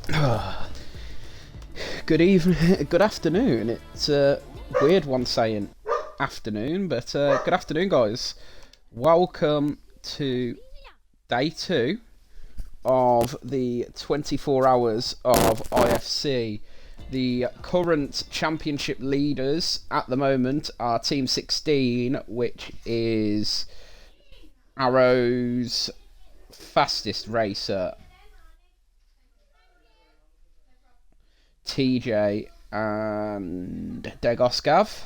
Good evening, good afternoon. It's a weird one saying afternoon, but good afternoon, guys. Welcome to day 2 of the 24 hours of IFC. The current championship leaders at the moment are Team 16, which is Arrow's fastest racer, TJ and Degoskav.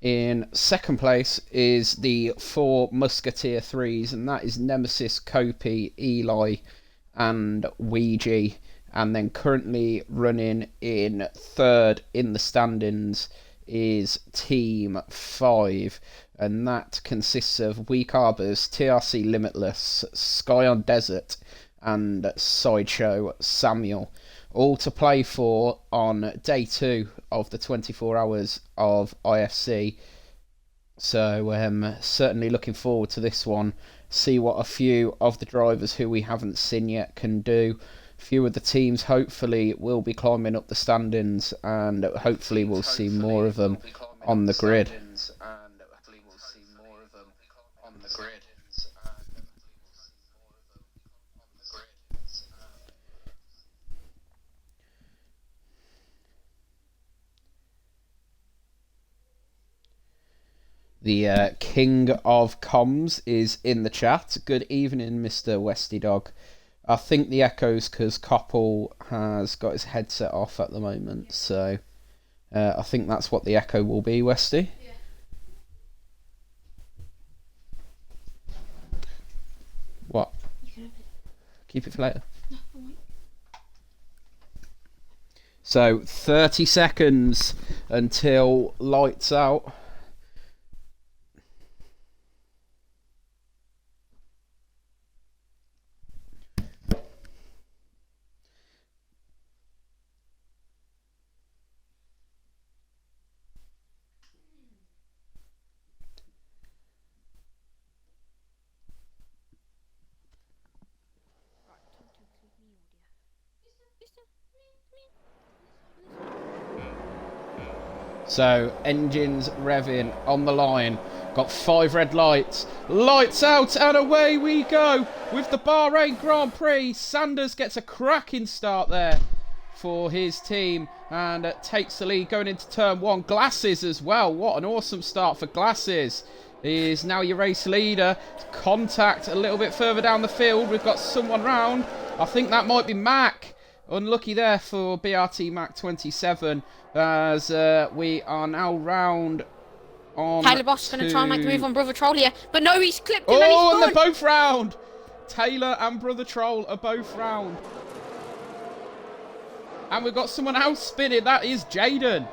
In second place is the 4 Musketeer 3s, and that is Nemesis, Kopi, Eli, and Ouija. And then currently running in third in the standings is Team 5, and that consists of Weak Arbors, TRC Limitless, Sky on Desert, and Sideshow Samuel. All to play for on day 2 of the 24 hours of IFC. So certainly looking forward to this one. See what a few of the drivers who we haven't seen yet can do. A few of the teams hopefully will be climbing up the standings, and hopefully we'll see more of them on the grid. The King of Comms is in the chat. Good evening, Mr. Westy Dog. I think the echoes because Koppel has got his headset off at the moment, so I think that's what the echo will be, Westy. Yeah. What? Keep it for later. No, I won't. So 30 seconds until lights out. So, engines revving on the line. Got 5 red lights. Lights out and away we go with the Bahrain Grand Prix. Sanders gets a cracking start there for his team and takes the lead going into turn 1. Glasses as well. What an awesome start for Glasses. He is now your race leader. Contact a little bit further down the field. We've got someone round. I think that might be Mac. Unlucky there for BRT Mac 27 as we are now round on. Taylor Boss going to try and make the move on Brother Troll here, but no, he's clipped him and he's and they're both round. Taylor and Brother Troll are both round. And we've got someone else spinning. That is Jaden.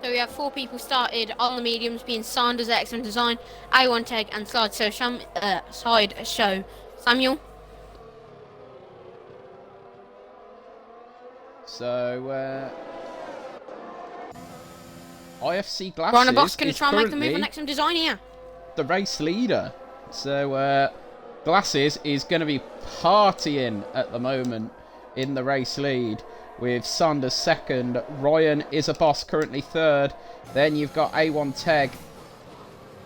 So we have 4 people started on the mediums, being Sanders, Excellent Design, A1 Tag, and Side Show Samuel. So IFC Glasses Ryan Boss going to is try and make the move on Excellent Design here. The race leader. So Glasses is going to be partying at the moment in the race lead, with Sanders second. Ryan is a boss currently third. Then you've got A1 Teg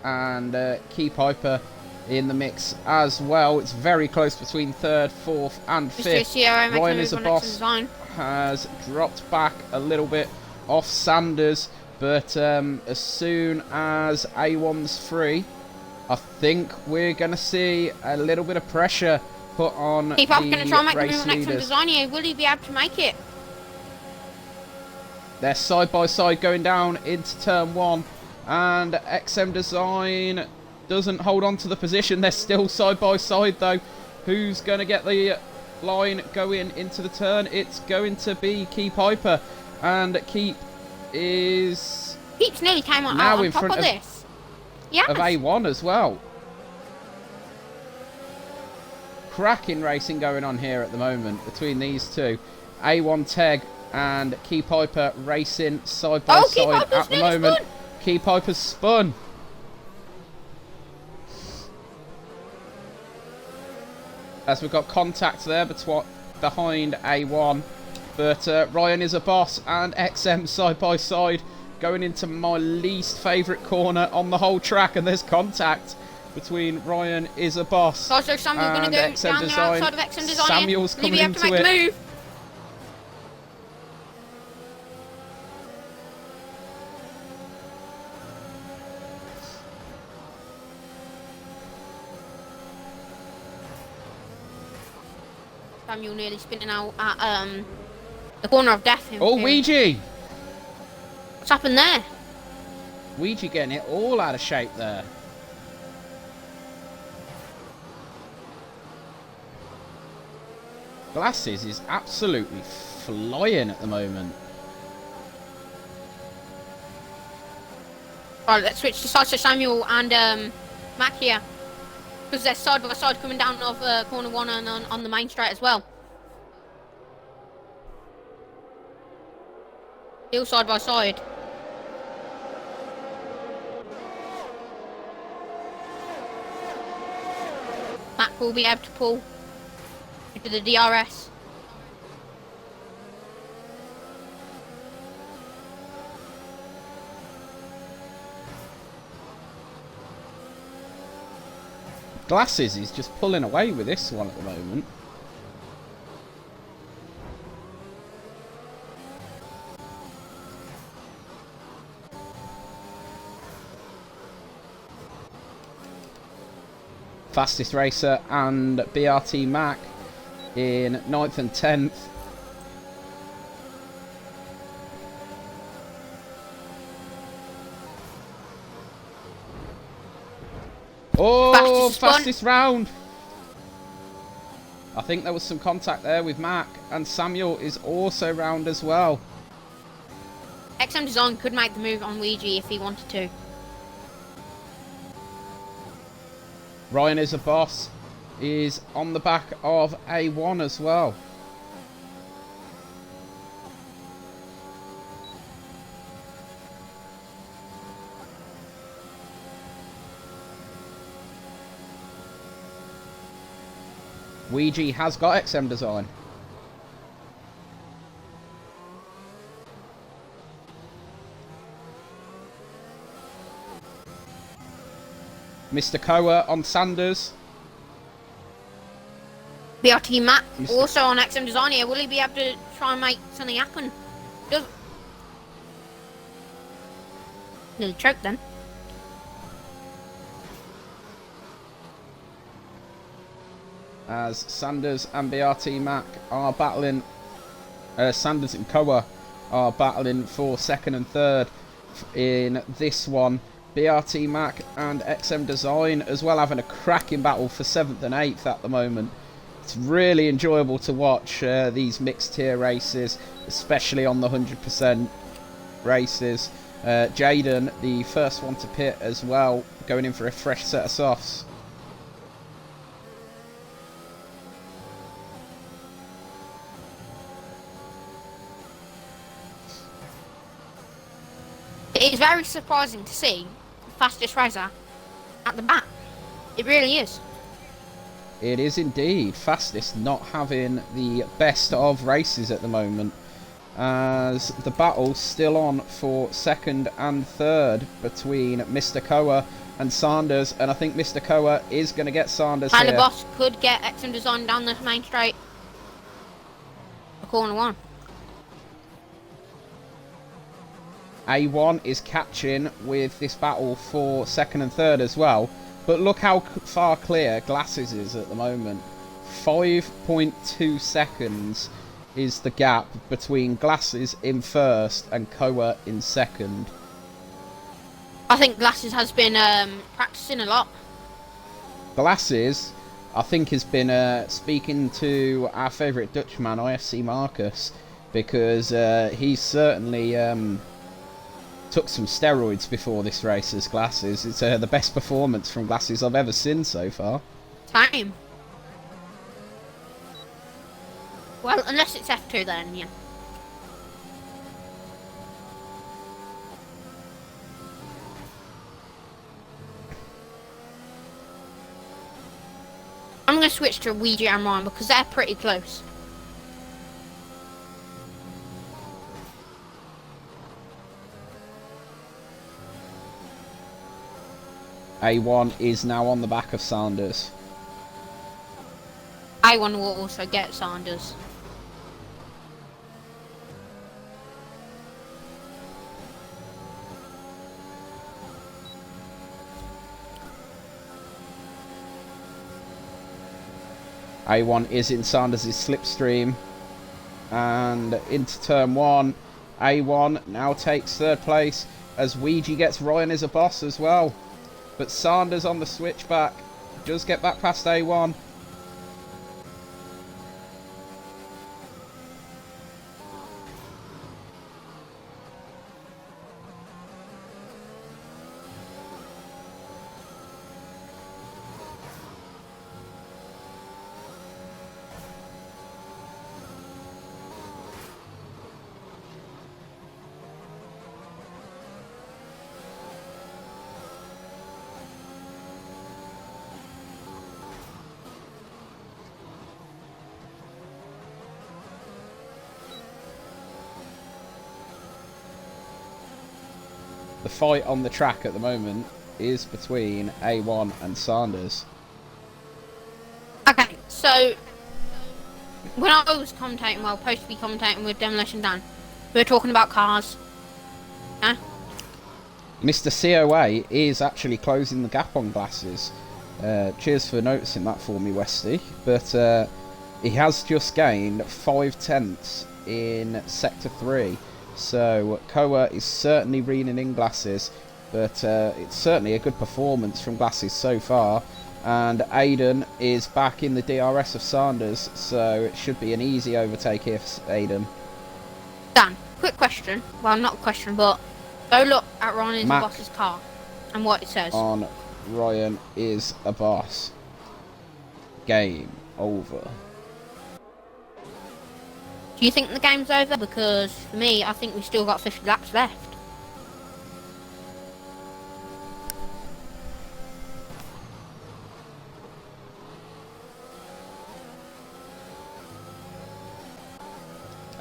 and Key Piper in the mix as well. It's very close between third, fourth and fifth. Ryan is a boss has dropped back a little bit off Sanders, but as soon as A1's free, I think we're going to see a little bit of pressure put on Key Piper going to try and make the race move on Excellent leaders. Design here. Will he be able to make it? They're side by side going down into turn 1, and XM Design doesn't hold on to the position. They're still side by side though. Who's going to get the line going into the turn? It's going to be Key Piper, and Keep is Keep's nearly came on, now on in top front of this. Yeah. Of A1 as well. Cracking racing going on here at the moment between these two. A1 Teg and Key Piper racing side by side at the moment. Key Piper's spun. as we've got contact there behind A1. But Ryan is a boss and XM side by side going into my least favourite corner on the whole track. And there's contact between Ryan is a boss So Samuel going to go XM down Design. the outside of XM Design. Samuel's Maybe coming you have to into make it. the move. Samuel nearly spinning out at the corner of death. Oh, Ouija! What's happened there? Ouija getting it all out of shape there. Glasses is absolutely flying at the moment. Right, let's switch to sides to Samuel and Mac here. Because they're side by side coming down off corner 1 and on the main straight as well. Still side by side. Mac will be able to pull into the DRS. Glasses is just pulling away with this one at the moment. Fastest racer and BRT Mac in 9th and 10th. Oh, fastest round. I think there was some contact there with Mac, and Samuel is also round as well. XM Design could make the move on Ouija if he wanted to. Ryan is a boss. Is on the back of A1 as well. Ouija has got XM Design. Mr. Koa on Sanders. BRT Mac also on XM Design here. Will he be able to try and make something happen? Nearly choked then. As Sanders and BRT Mac are battling, Sanders and Koa are battling for 2nd and 3rd in this one. BRT Mac and XM Design as well having a cracking battle for 7th and 8th at the moment. It's really enjoyable to watch these mixed tier races, especially on the 100% races. Jaden, the first one to pit as well, going in for a fresh set of softs. It is very surprising to see the fastest racer at the back. It really is. It is indeed. Fastest not having the best of races at the moment, as the battle's still on for 2nd and 3rd between Mr. Koa and Sanders, and I think Mr. Koa is going to get Sanders Tyler here. Boss could get XM Design down the main straight. Corner 1. A1 is catching with this battle for 2nd and 3rd as well. But look how far clear Glasses is at the moment. 5.2 seconds is the gap between Glasses in 1st and Koa in 2nd. I think Glasses has been practicing a lot. Glasses, I think, has been speaking to our favourite Dutchman, IFC Marcus, because he's certainly took some steroids before this race as Glasses. It's the best performance from Glasses I've ever seen so far. Time. Well, unless it's F2 then, yeah. I'm going to switch to Ouija and Ryan because they're pretty close. A1 is now on the back of Sanders. A1 will also get Sanders. A1 is in Sanders' slipstream. And into turn 1. A1 now takes 3rd place as Ouija gets Ryan as a boss as well. But Sanders on the switchback does get back past A1. The fight on the track at the moment is between A1 and Sanders. Okay, so when I was commentating, well, supposed to be commentating with Demolition Dan, we were talking about cars. Yeah? Mr. COA is actually closing the gap on Glasses. Cheers for noticing that for me, Westy. But he has just gained 5/10 in Sector 3. So Koa is certainly reeling in Glasses, but it's certainly a good performance from Glasses so far. And Aiden is back in the DRS of Sanders, so it should be an easy overtake here for Aiden. Dan, quick question. Well, not a question, but go look at Ryan is a boss's car and what it says. On Ryan is a boss. Game over. Do you think the game's over? Because for me, I think we've still got 50 laps left.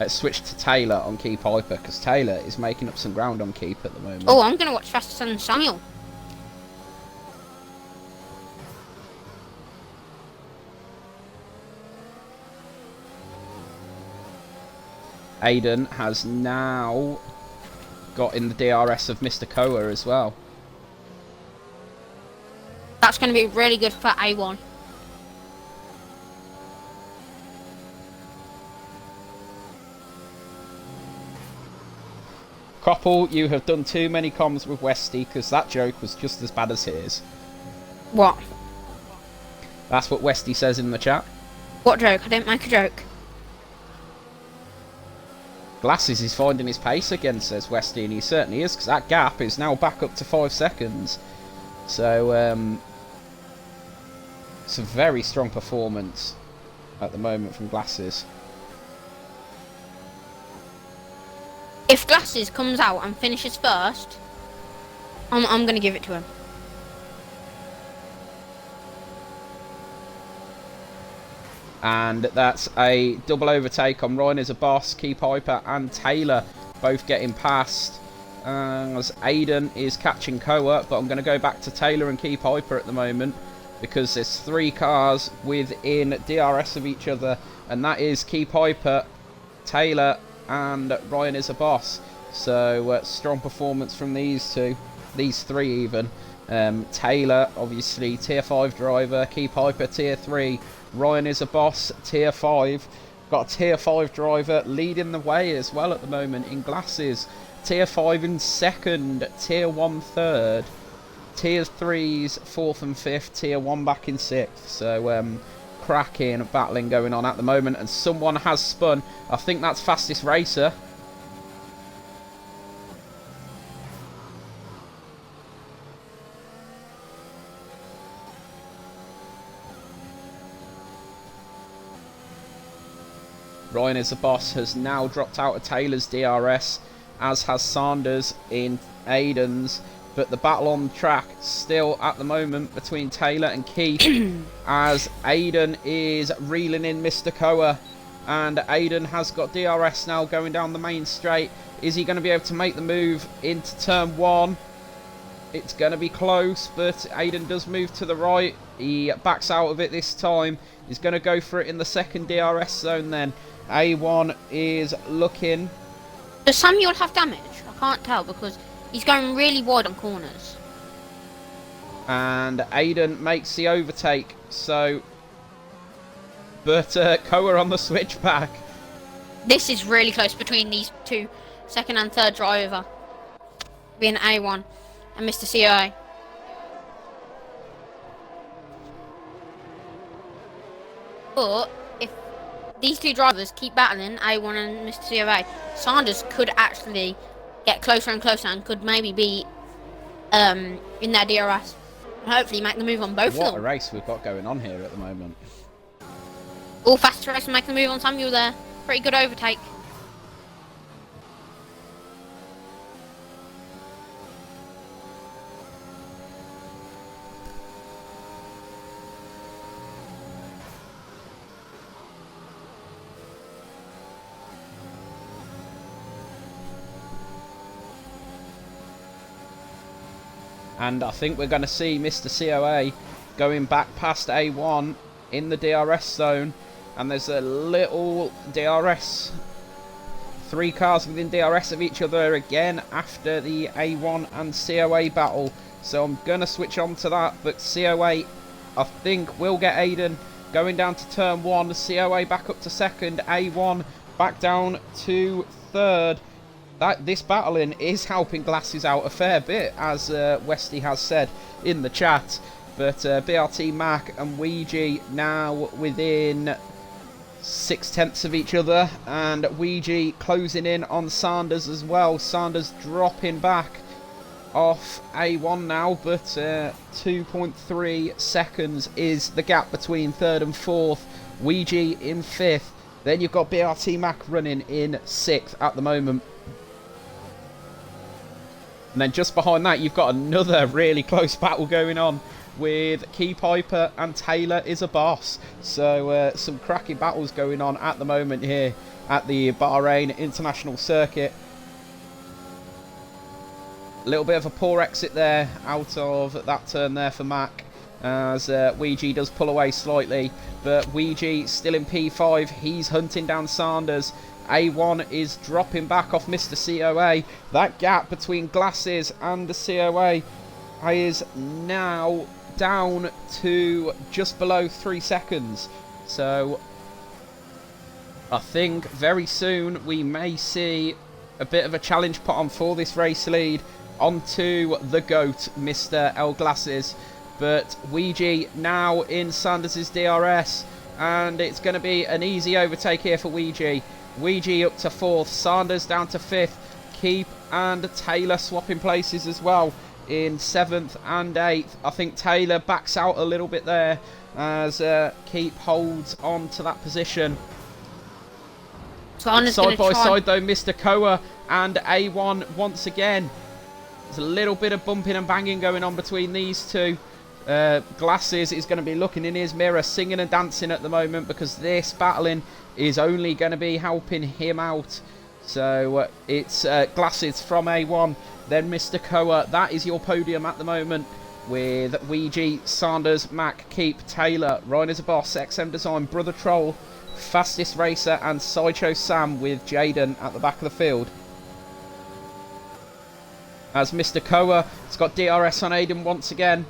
Let's switch to Taylor on Key Piper, because Taylor is making up some ground on Keep at the moment. Oh, I'm going to watch Faster than Samuel. Aiden has now got in the DRS of Mr. Koa as well. That's going to be really good for A1. Koppel, you have done too many comms with Westy, because that joke was just as bad as his. What? That's what Westy says in the chat. What joke? I didn't make a joke. Glasses is finding his pace again, says Westy, and he certainly is, because that gap is now back up to 5 seconds. So, it's a very strong performance at the moment from Glasses. If Glasses comes out and finishes first, I'm going to give it to him. And that's a double overtake on Ryan as a boss, Key Piper and Taylor both getting past. As Aiden is catching Koa, but I'm going to go back to Taylor and Key Piper at the moment, because there's 3 cars within DRS of each other, and that is Key Piper, Taylor and Ryan is a boss. So strong performance from these 3 even. Taylor obviously tier 5 driver, Key Piper tier 3, Ryan is a boss tier 5. Got a tier 5 driver leading the way as well at the moment in Glasses. Tier 5 in 2nd, tier 1 3rd, tier 3s 4th and 5th, tier 1 back in 6th. So cracking battling going on at the moment, and someone has spun. I think that's Fastest Racer. Ryan is the boss has now dropped out of Taylor's DRS, as has Sanders in Aiden's. But the battle on track still at the moment between Taylor and Keith as Aiden is reeling in Mr. Koa. And Aiden has got DRS now going down the main straight. Is he going to be able to make the move into turn 1? It's going to be close, but Aiden does move to the right. He backs out of it this time. He's going to go for it in the second DRS zone then. A1 is looking. Does Samuel have damage? I can't tell because he's going really wide on corners. And Aiden makes the overtake. So, but Koa on the switchback. This is really close between these two, second and third driver, being A1 and Mr. COA. But if these two drivers keep battling, A1 and Mr. COA, Sanders could actually get closer and closer and could maybe be in their DRS. And hopefully make the move on both of them. What a race we've got going on here at the moment. All fast race and make the move on Samuel there. Pretty good overtake. And I think we're going to see Mr. COA going back past A1 in the DRS zone. And there's a little DRS. 3 cars within DRS of each other again after the A1 and COA battle. So I'm going to switch on to that. But COA, I think, will get Aiden going down to turn 1. COA back up to second. A1 back down to third. This battling is helping Glasses out a fair bit, as Westy has said in the chat. But BRT Mac and Ouija now within 0.6 of each other, and Ouija closing in on Sanders as well. Sanders dropping back off A1 now, but 2.3 seconds is the gap between third and fourth. Ouija in fifth. Then you've got BRT Mac running in sixth at the moment. And then just behind that, you've got another really close battle going on with Key Piper and Taylor is a boss. So some cracking battles going on at the moment here at the Bahrain International Circuit. A little bit of a poor exit there out of that turn there for Mac, as Ouija does pull away slightly. But Ouija still in P5. He's hunting down Sanders. A1 is dropping back off Mr. COA. That gap between Glasses and the COA is now down to just below 3 seconds. So I think very soon we may see a bit of a challenge put on for this race lead onto the GOAT, Mr. L Glasses. But Ouija now in Sanders' DRS, and it's going to be an easy overtake here for Ouija. Ouija up to fourth, Sanders down to fifth, Keep and Taylor swapping places as well in seventh and eighth. I think Taylor backs out a little bit there as Keep holds on to that position. Side by side though, Mr. Koa and A1 once again. There's a little bit of bumping and banging going on between these two. Glasses is going to be looking in his mirror, singing and dancing at the moment, because this battling is only going to be helping him out. So it's Glasses from A1, then Mr. Koa. That is your podium at the moment, with Ouija, Sanders, Mac, Keep, Taylor, Ryan a Boss, XM Design, Brother Troll, Fastest Racer, and Sideshow Sam with Jaden at the back of the field. As Mr. Koa has got DRS on Aiden once again.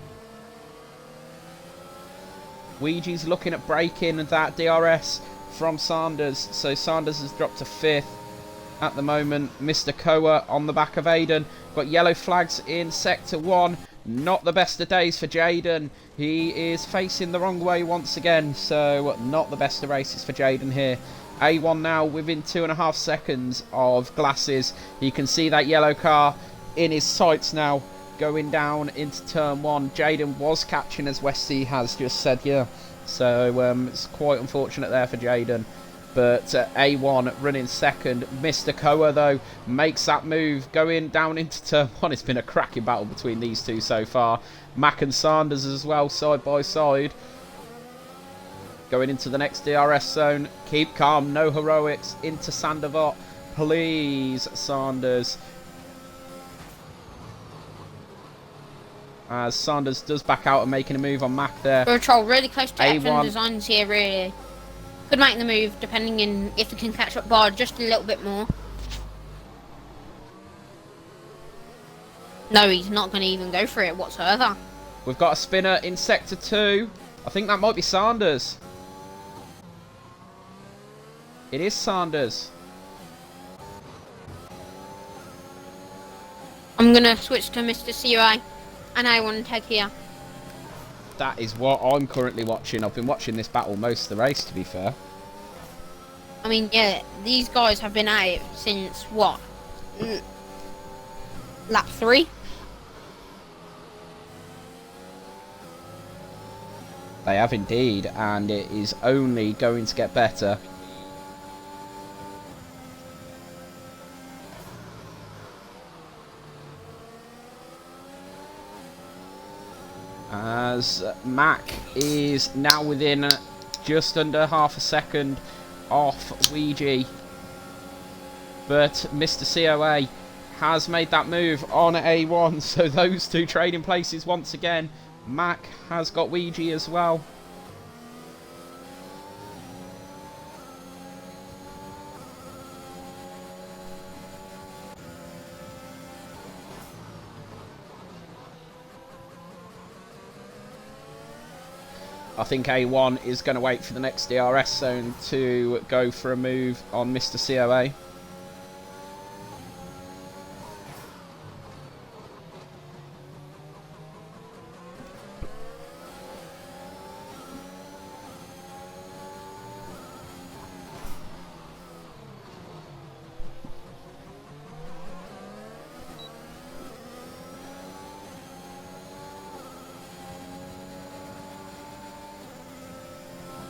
Ouija's looking at breaking that DRS from Sanders, so Sanders has dropped to fifth at the moment. Mr. Koa on the back of Aiden. Got yellow flags in sector 1. Not the best of days for Jaden. He is facing the wrong way once again, so not the best of races for Jaden here. A1 now within 2.5 seconds of Glasses. You can see that yellow car in his sights now, going down into turn 1. Jaden was catching, as Westy has just said, yeah. So it's quite unfortunate there for Jaden. But A1 running second. Mr. Koa, though, makes that move going down into turn 1. It's been a cracking battle between these two so far. Mack and Sanders as well, side by side. Going into the next DRS zone. Keep calm, no heroics. Into Sandoval. Please, Sanders. As Sanders does back out and making a move on Mack there. Control really close to A1. F1 designs here, really. Could make the move depending on if he can catch up bar just a little bit more. No, he's not going to even go for it whatsoever. We've got a spinner in sector 2. I think that might be Sanders. It is Sanders. I'm going to switch to Mr. CUA and A1 tag here. That is what I'm currently watching. I've been watching this battle most of the race, to be fair. I mean, yeah, these guys have been at it since, what? Lap 3? They have indeed, and it is only going to get better. As Mack is now within just under half a second off Ouija. But Mr. COA has made that move on A1, so those two trading places once again. Mack has got Ouija as well. I think A1 is going to wait for the next DRS zone to go for a move on Mr. COA.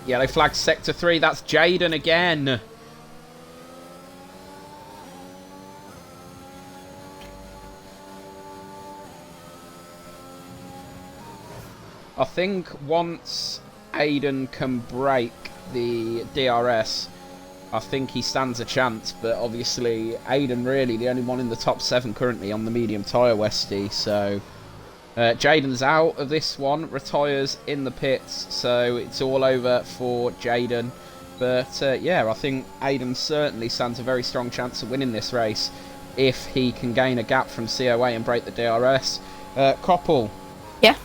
Yellow flag sector 3, that's Jaden again. I think once Aiden can break the DRS, I think he stands a chance, but obviously Aiden really the only one in the top 7 currently on the medium tyre, Westy, so... Jaden's out of this one, retires in the pits, so it's all over for Jaden. But yeah, I think Aiden certainly stands a very strong chance of winning this race if he can gain a gap from COA and break the DRS. Koppel. Yeah?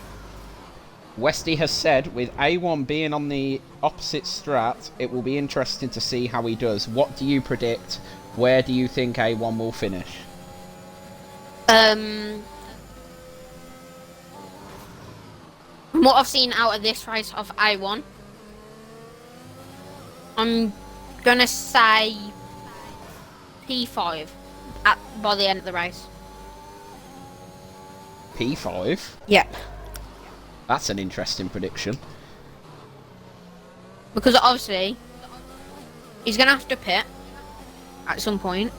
Westy has said with A1 being on the opposite strat, it will be interesting to see how he does. What do you predict? Where do you think A1 will finish? From what I've seen out of this race of A1, I'm gonna say P5 by the end of the race. P5? Yep. That's an interesting prediction. Because obviously, he's gonna have to pit at some point.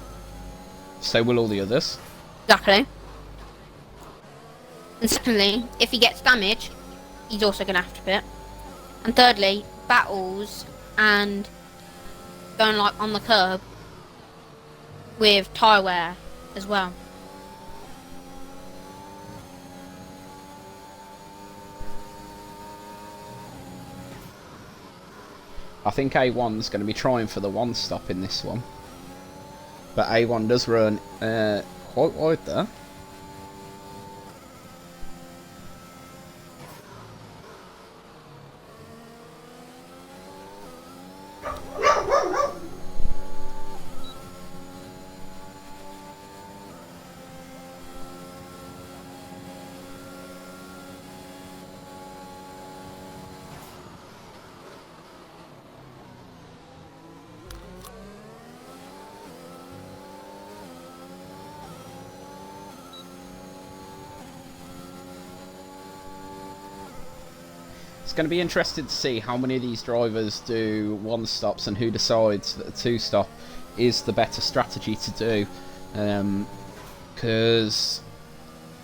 So will all the others. Exactly. And secondly, if he gets damage, he's also going to have to pit. And thirdly, battles and going like on the curb with tyre wear as well. I think A1's going to be trying for the one stop in this one. But A1 does run quite wide there. It's going to be interesting to see how many of these drivers do one stops and who decides that a two stop is the better strategy to do. Because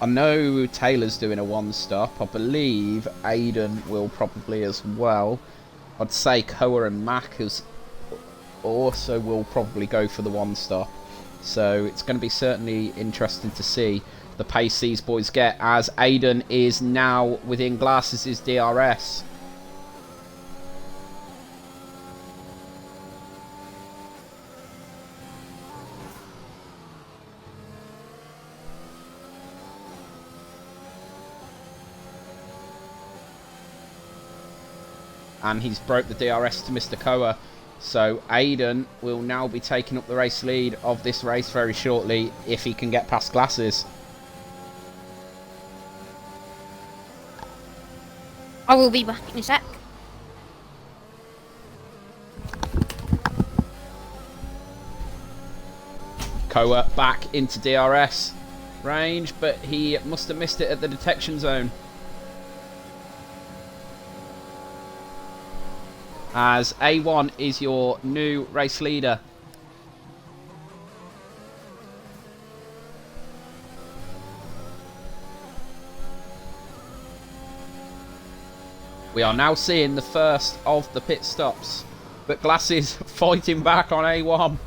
I know Taylor's doing a one stop. I believe Aiden will probably as well. I'd say Koa and Mac also will probably go for the one stop. So it's going to be certainly interesting to see the pace these boys get, as Aiden is now within Glasses' DRS. And he's broke the DRS to Mr. Koa. So Aiden will now be taking up the race lead of this race very shortly if he can get past Glasses. I will be back in a sec. Koa back into DRS range, but he must have missed it at the detection zone. As A1 is your new race leader. We are now seeing the first of the pit stops, but Glasses fighting back on A1.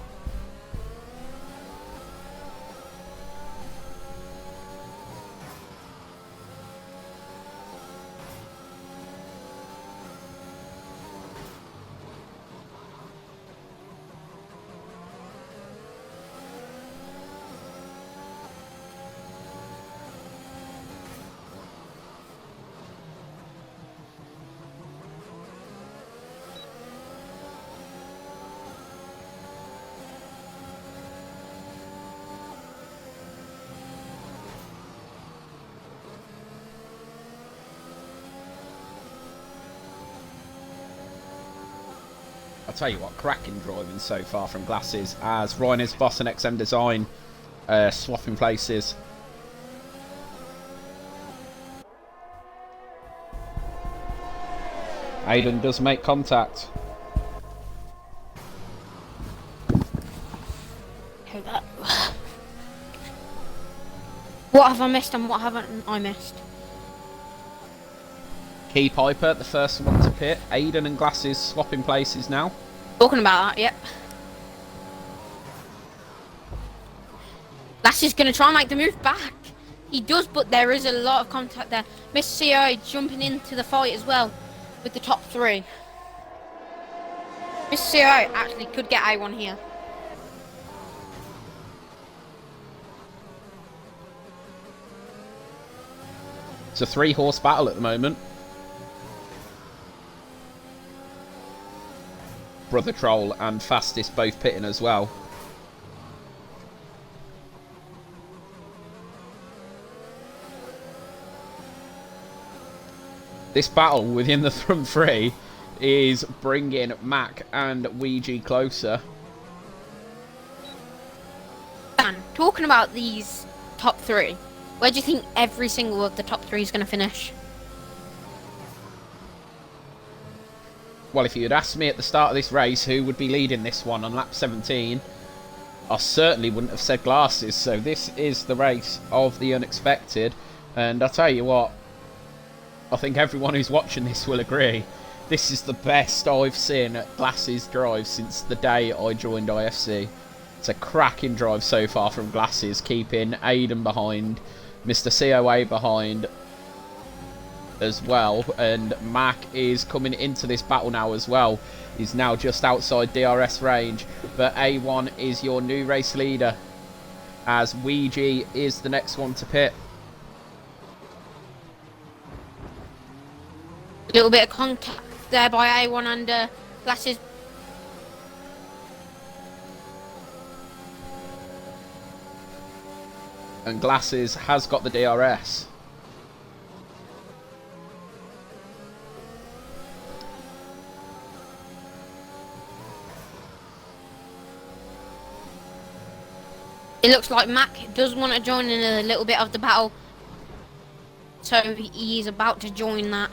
I'll tell you what, cracking driving so far from Glasses, as Rainer's Boss and XM Design swapping places. Aiden does make contact. What have I missed and what haven't I missed? Key Piper, the first one to pit. Aiden and Glasses swapping places now. Talking about that, yep. Glasses going to try and make the move back. He does, but there is a lot of contact there. Mr. CO jumping into the fight as well with the top three. Mr. CO actually could get A1 here. It's a 3-horse battle at the moment. Brother Troll and Fastest both pitting as well. This battle within the front three is bringing Mac and Ouija closer. Dan, talking about these top three, where do you think every single of the top three is going to finish? Well, if you had asked me at the start of this race who would be leading this one on lap 17, I certainly wouldn't have said Glasses. So this is the race of the unexpected. And I'll tell you what, I think everyone who's watching this will agree. This is the best I've seen Glasses drive since the day I joined IFC. It's a cracking drive so far from Glasses, keeping Aiden behind, Mr. COA behind as well, and Mac is coming into this battle now as well. He's now just outside DRS range, but A1 is your new race leader, as Ouija is the next one to pit. A little bit of contact there by A1 and Glasses. And Glasses has got the DRS. It looks like Mac does want to join in a little bit of the battle, so he is about to join that.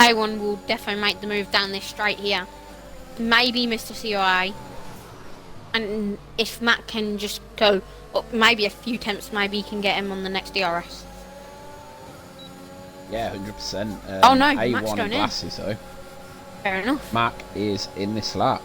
A1 will definitely make the move down this straight here. Maybe Mr. COA. And if Matt can just go up maybe a few temps, maybe he can get him on the next DRS. Yeah, 100%. Oh no, A1 Matt's going Glasses, in. though. Fair enough. Mac is in this lap.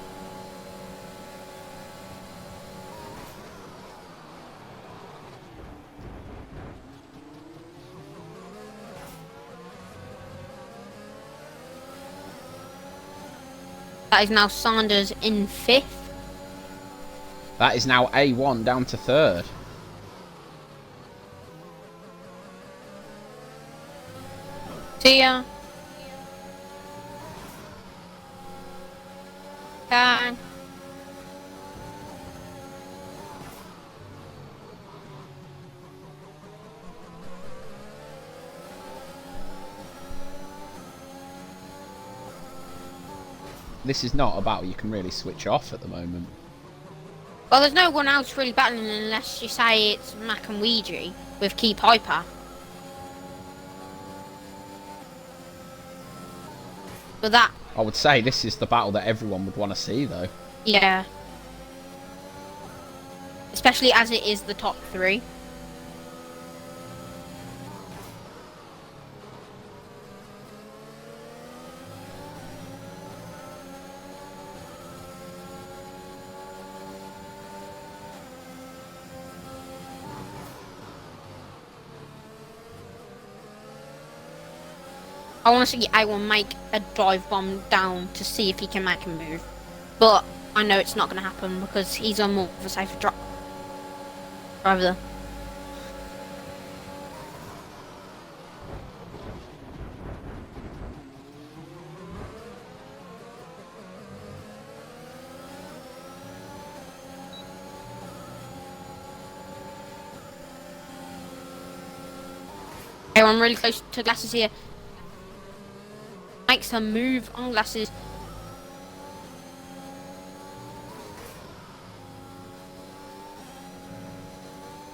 That is now Sanders in 5th. That is now A1 down to 3rd. See ya. Okay. This is not a battle you can really switch off at the moment. Well, there's no one else really battling unless you say it's Mac and Ouija with Key Piper. But that... I would say this is the battle that everyone would want to see, though. Yeah. Especially as it is the top 3. I want to see A1 make a dive bomb down to see if he can make a move. But I know it's not going to happen because he's on more of a safer driver. I'm really close to Glasses here. Makes a move on Glasses.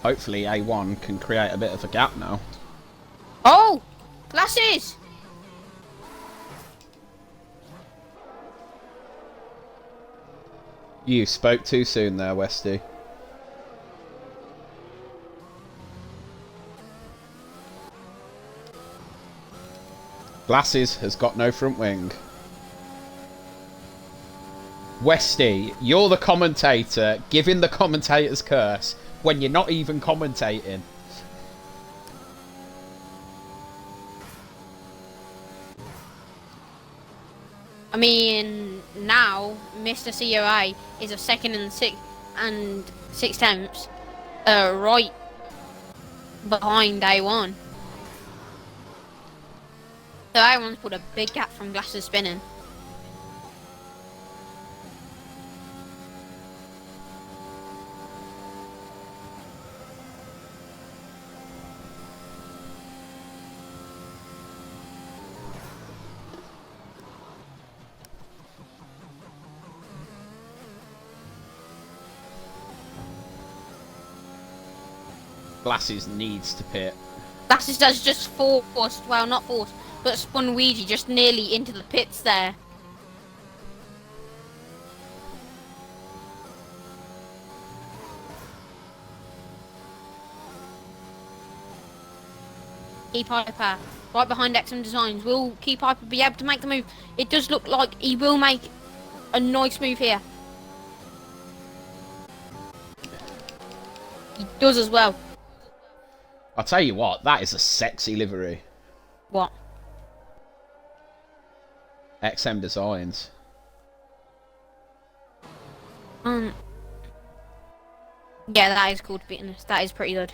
Hopefully A1 can create a bit of a gap now. Oh! Glasses! You spoke too soon there, Westy. Glasses has got no front wing. Westy, you're the commentator giving the commentator's curse when you're not even commentating. I mean, now Mr. COA is a 2nd and 6 temps, right behind A1. So A1's put a big gap from Glasses spinning. Glasses needs to pit. Glasses does just forced, well not forced, but spun Ouija just nearly into the pits there. Key Piper, right behind XM Designs. Will Key Piper be able to make the move? It does look like he will make a nice move here. He does as well. I'll tell you what, that is a sexy livery. What? XM Designs. Yeah, that is cool to be honest. That is pretty good.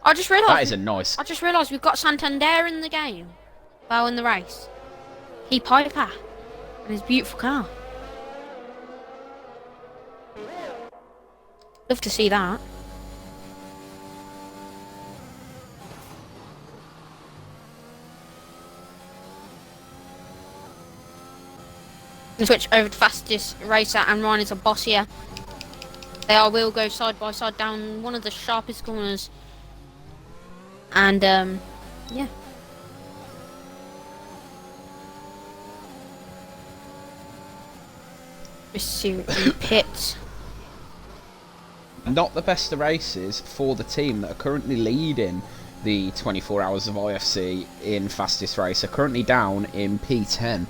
I just realised. That is a nice. I just realised we've got Santander in the game. Well, in the race. Key Piper. And his beautiful car. Love to see that. And switch over to fastest racer, and Ryan is a boss here. They will go side by side down one of the sharpest corners. And yeah. Mr. Pit. Not the best of races for the team that are currently leading the 24 Hours of IFC in fastest race. Are currently down in P10.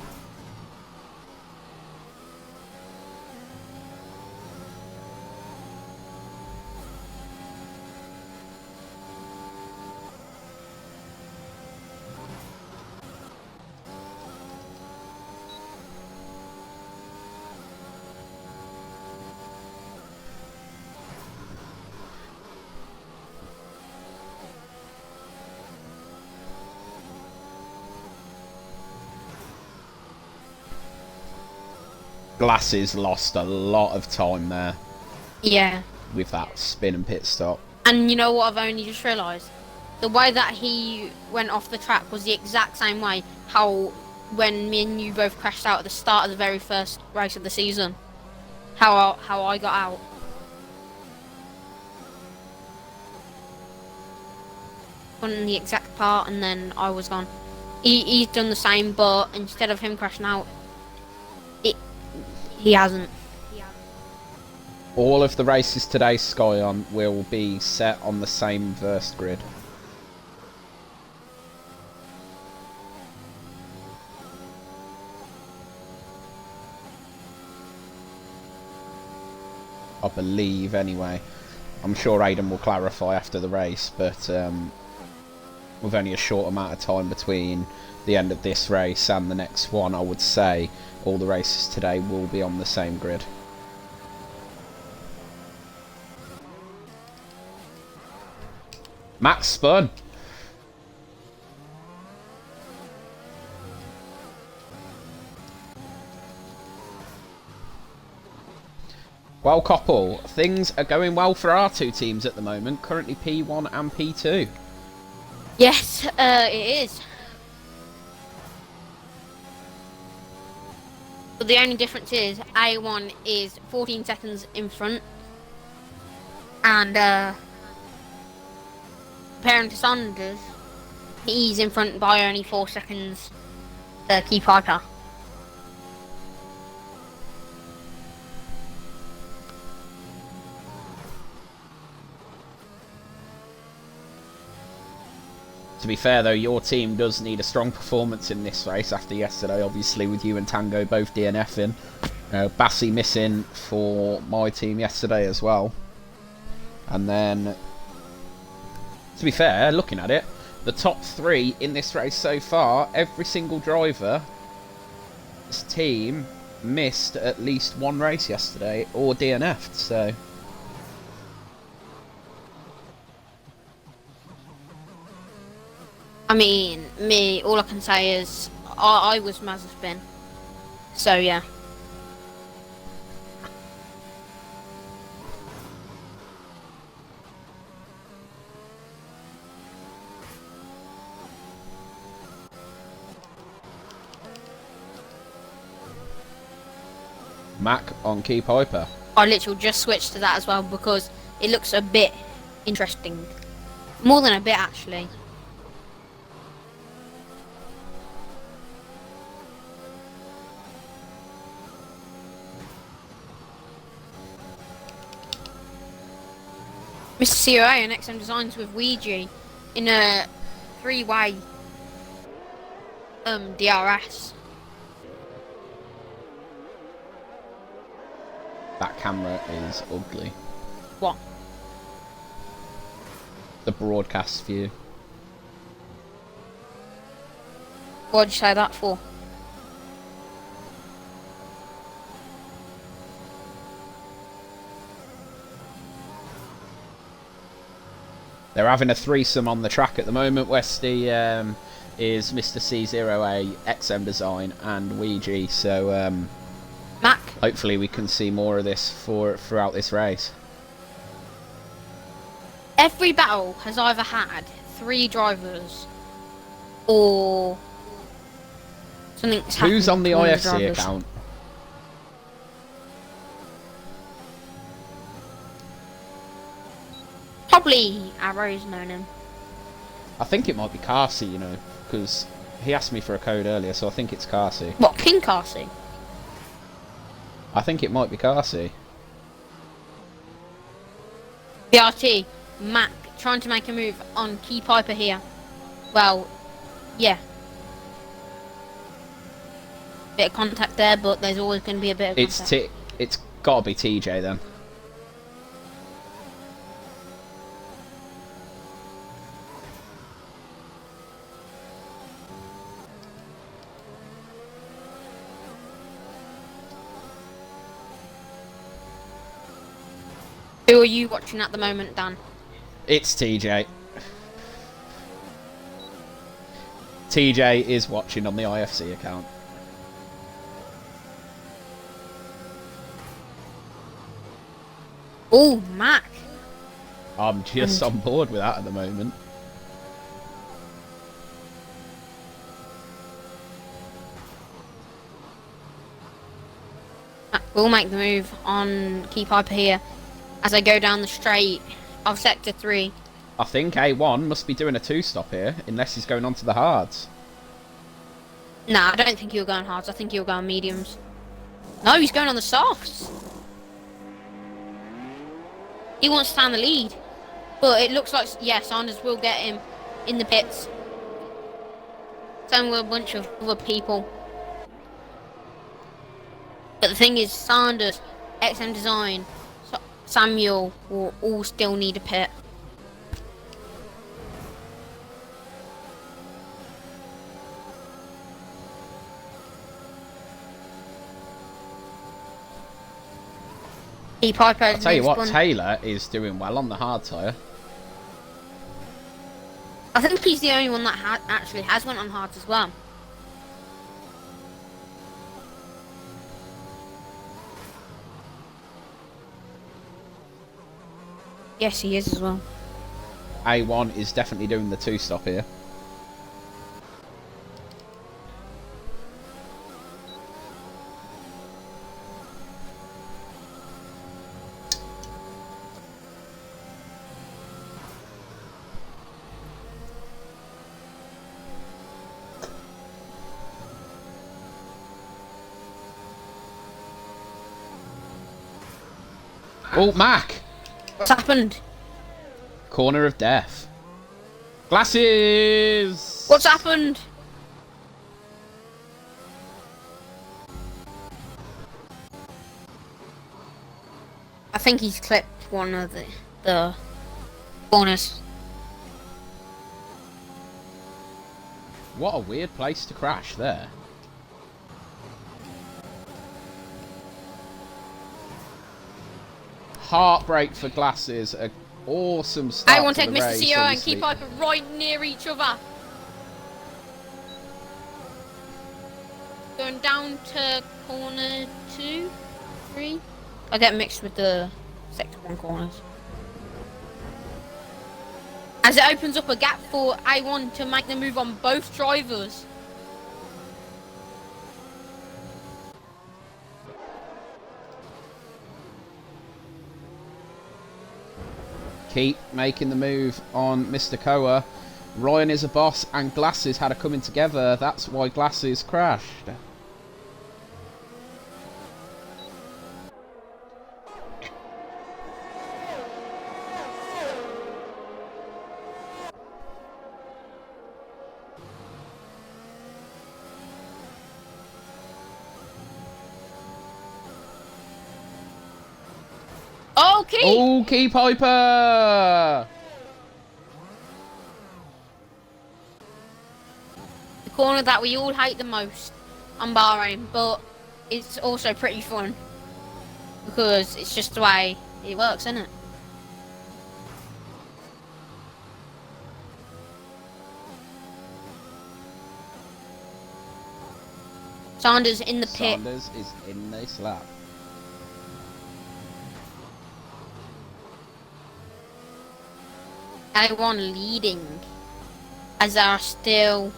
Glasses lost a lot of time there. Yeah. With that spin and pit stop. And you know what I've only just realised? The way that he went off the track was the exact same way how when me and you both crashed out at the start of the very first race of the season. How I got out. On the exact part, and then I was gone. He's done the same, but instead of him crashing out, he hasn't. All of the races today, Skyon, will be set on the same verse grid. I believe, anyway. I'm sure Aidan will clarify after the race, but with only a short amount of time between the end of this race and the next one, I would say all the races today will be on the same grid. Max spun. Well, Koppel, things are going well for our two teams at the moment, currently P1 and P2. Yes, it is. But the only difference is A1 is 14 seconds in front, and comparing to Saunders, he's in front by only 4 seconds. Key Piper. To be fair though, your team does need a strong performance in this race after yesterday, obviously, with you and Tango both DNFing. Bassi missing for my team yesterday as well. And then, to be fair, looking at it, the top three in this race so far, every single driver, this team missed at least one race yesterday or DNF'd, so... I mean, me, all I can say is I was Mazepin. So, yeah. Mac on Key Piper. I literally just switched to that as well because it looks a bit interesting. More than a bit, actually. Mr. COA and XM Designs with Ouija in a 3-way DRS. That camera is ugly. What? The broadcast view. What'd you say that for? They're having a threesome on the track at the moment. Westy is Mr. C0A, XM Design, and Ouija. So Mac? hopefully we can see more of this throughout this race. every battle has either had 3 drivers or something's happened. Who's on the to one of IFC drivers. account? Probably Arrow's known him. I think it might be Carsey, you know, because he asked me for a code earlier, so I think it's Carsey. What, King Carsey? I think it might be Carsey. BRT, Mac trying to make a move on Key Piper here. Well, yeah. Bit of contact there, but there's always going to be a bit of contact. It's got to be TJ then. Who are you watching at the moment, Dan? It's TJ. TJ is watching on the IFC account. Oh, Mac. I'm just on board with that at the moment. Mac will make the move on Key Piper here as I go down the straight of Sector 3. I think A1 must be doing a 2-stop here, unless he's going on to the hards. Nah, I don't think he'll go on hards. I think he'll go on mediums. No, he's going on the softs. He wants to stand the lead. But it looks like, yeah, Sanders will get him in the pits. Same with a bunch of other people. But the thing is, Sanders, XM Design, Samuel will all still need a pit. I'll tell you what, Taylor is doing well on the hard tyre. I think he's the only one that actually has went on hards as well. Yes, he is as well. A1 is definitely doing the 2-stop here. Oh, Mac! What's happened? Corner of death. Glasses! What's happened? I think he's clipped one of the corners. What a weird place to crash there. Heartbreak for Glasses. An awesome start. I want to take Mr. race, CEO and obviously. keep Piper right near each other. Going down to corner 2, 3. I get mixed with the sector 1 corners. As it opens up a gap for A1 to make the move on both drivers. Keep making the move on Mr. Koa. Ryan is a boss and Glasses had a coming together. That's why Glasses crashed. Okay. Oh, Key Piper! The corner that we all hate the most on Bahrain, but it's also pretty fun because it's just the way it works, isn't it? Sanders in the pit. Sanders is in the slap. A1 leading, as there are still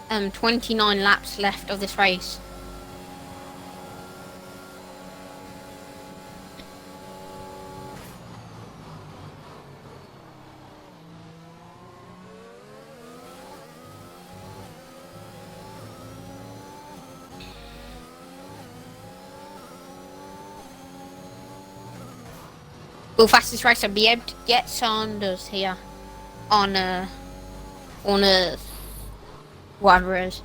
29 laps left of this race. Will fastest racer be able to get Sanders here on whatever it is?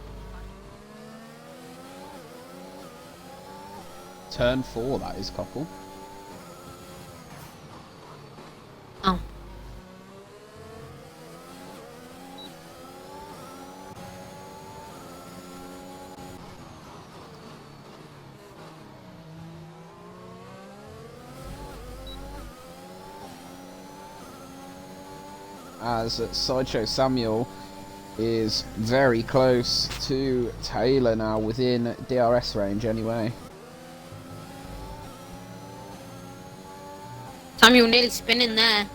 Turn 4, that is, Cockle. Oh. As Sideshow Samuel is very close to Taylor now, within DRS range anyway. Samuel nearly spinning there.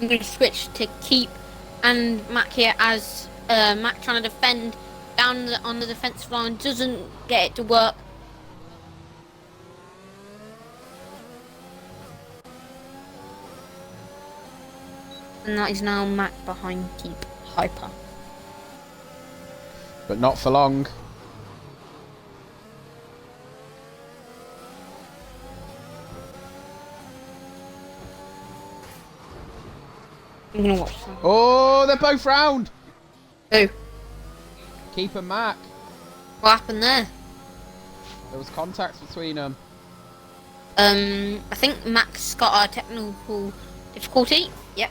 I'm going to switch to Keep and Mac here, as Mac trying to defend down on the defensive line, doesn't get it to work. And that is now Mac behind Keep Hyper. But not for long. I'm going to watch them. Oh, they're both round! Who? Keep and Mac. What happened there? There was contact between them. I think Mac's got a technical difficulty. Yep.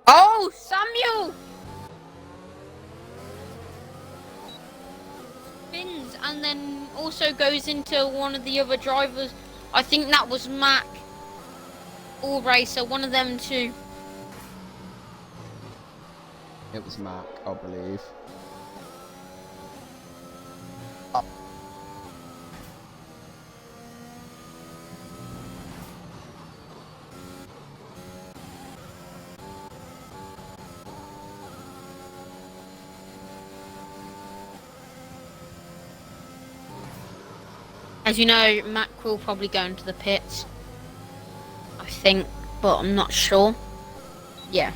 Oh, Samuel! Spins and then also goes into one of the other drivers. I think that was Mac or Racer, one of them two. It was Mac, I believe. As you know, Mac will probably go into the pits, I think, but I'm not sure. Yeah.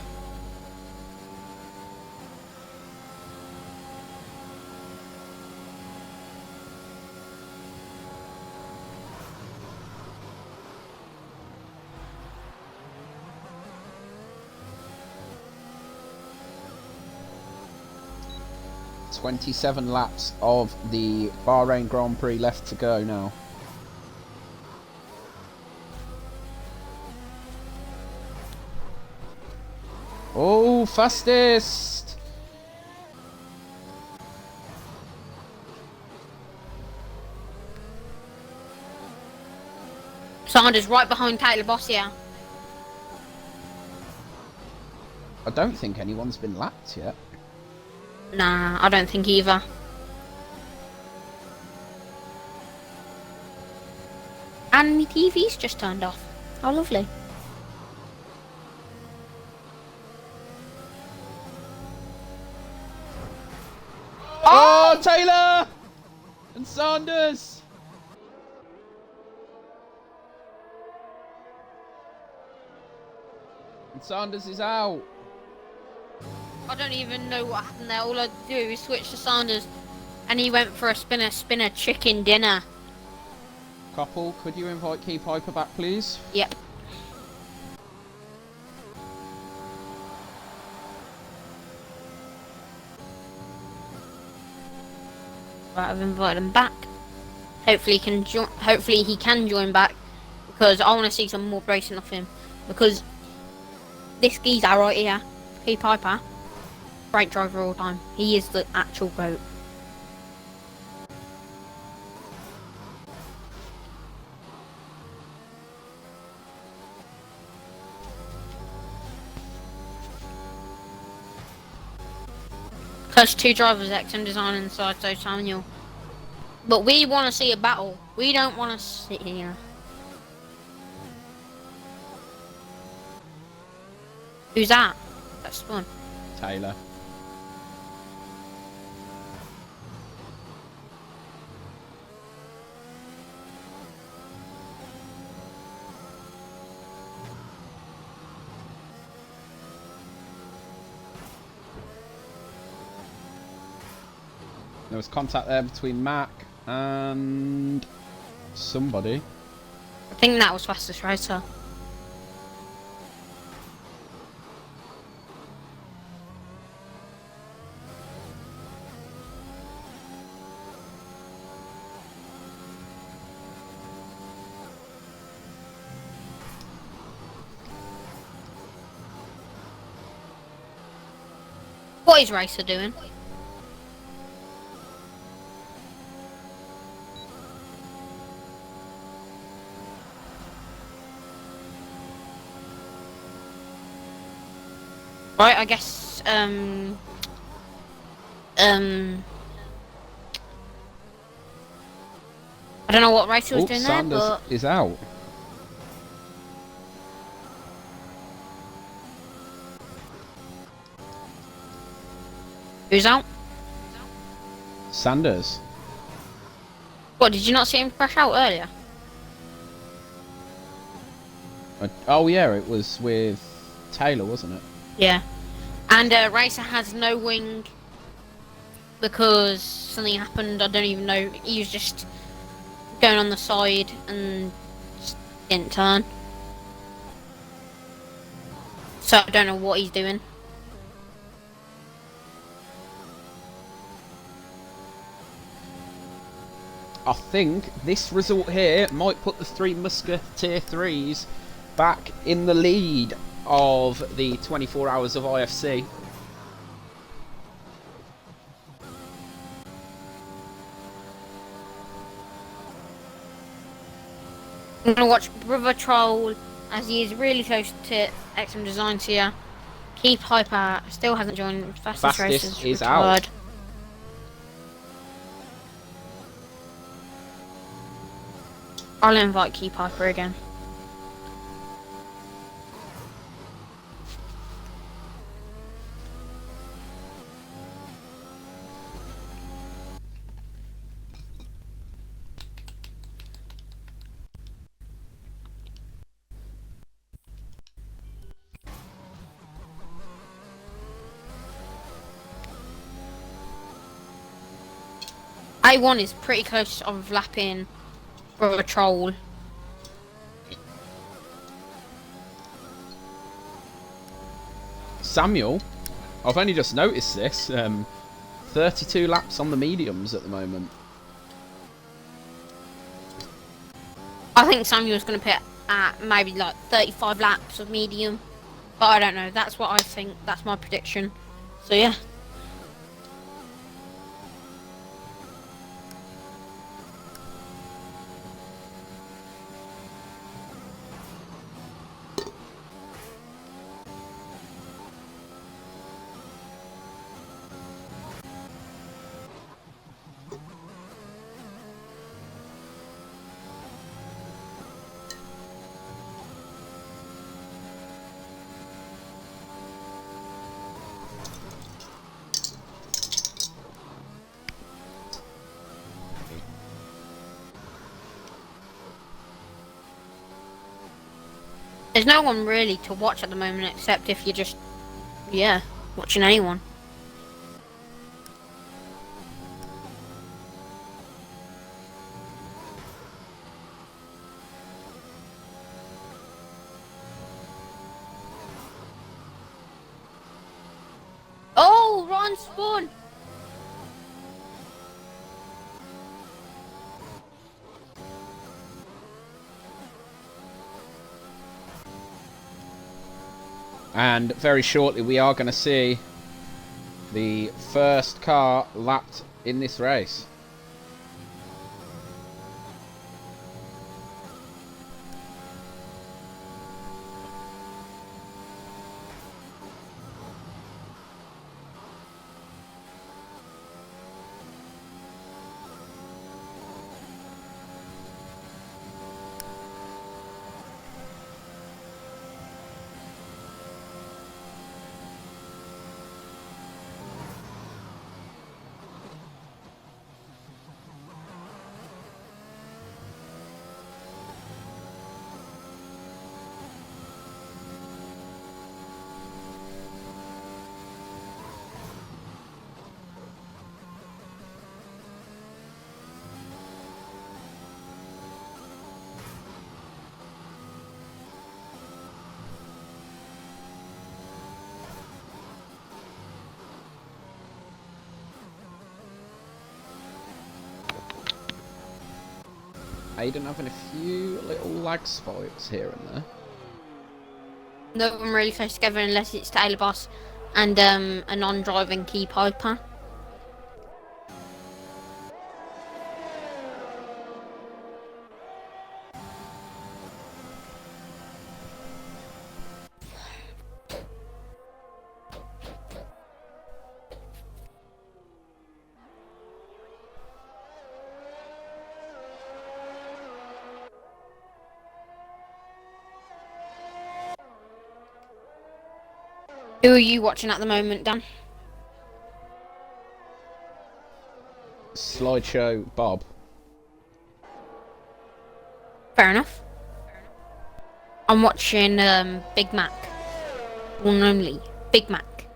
"27 laps of the Bahrain Grand Prix left to go now." Oh, fastest! Sanders right behind Taylor Boss here. I don't think anyone's been lapped yet. Nah, I don't think either. And my TV's just turned off. How lovely. Oh, Taylor! And Sanders! And Sanders is out. I don't even know what happened there. All I do is switch to Sanders, and he went for a spinner chicken dinner. Couple, could you invite Keep Hyper back, please? Yep. Right, I've invited him back. Hopefully he can join back, because I want to see some more racing off him. Because this geezer right here, Keep Hyper, great driver of all time. He is the actual GOAT. Plus 2 drivers, XM Design and Saito Samuel. But we want to see a battle. We don't want to sit here. Who's that? That's fun. Taylor. There was contact there between Mac and somebody. I think that was fastest racer. What is Racer doing? Right, I guess, I don't know what Racer was doing Sanders there, but... is out. Who's out? Sanders. What, did you not see him crash out earlier? Oh yeah, it was with Taylor, wasn't it? Yeah. And Racer has no wing because something happened, I don't even know. He was just going on the side and just didn't turn. So I don't know what he's doing. I think this result here might put the Three Musketeer 3s back in the lead of the 24 hours of IFC. I'm gonna watch Brother Troll as he is really close to XM Designs here. Keep Hyper still hasn't joined. Fastest Racers is retired. out. I'll invite Keep Hyper again. A1 is pretty close to overlapping Brother Troll. Samuel, I've only just noticed this. 32 laps on the mediums at the moment. I think Samuel's going to put at maybe like 35 laps of medium. But I don't know. That's what I think. That's my prediction. So yeah. There's no one really to watch at the moment except if you're just, yeah, watching anyone. Oh, Ron Spawn! And very shortly we are going to see The first car lapped in this race. Aiden having a few little lag spikes here and there. No one really close together unless it's Taylor Boss and a non-driving Key Piper. Who are you watching at the moment, Dan? Slideshow Bob. Fair enough. I'm watching Big Mac. One and only Big Mac.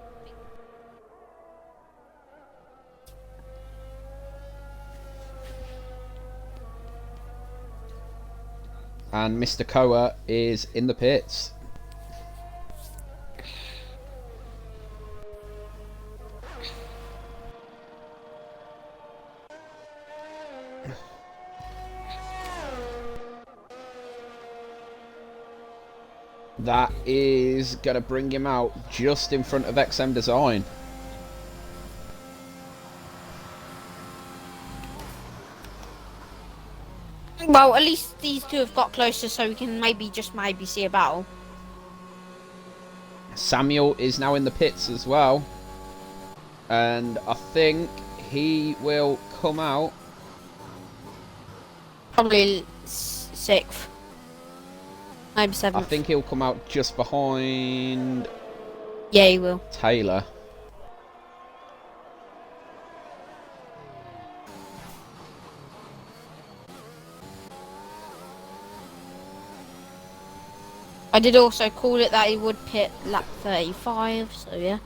And Mr. Koa is in the pits. That is going to bring him out just in front of XM Design. Well, at least these two have got closer so we can maybe see a battle. Samuel is now in the pits as well. And I think he will come out. Probably 6th. Maybe 7th. I think he'll come out just behind... Yeah, he will. Taylor. I did also call it that he would pit lap 35, so yeah.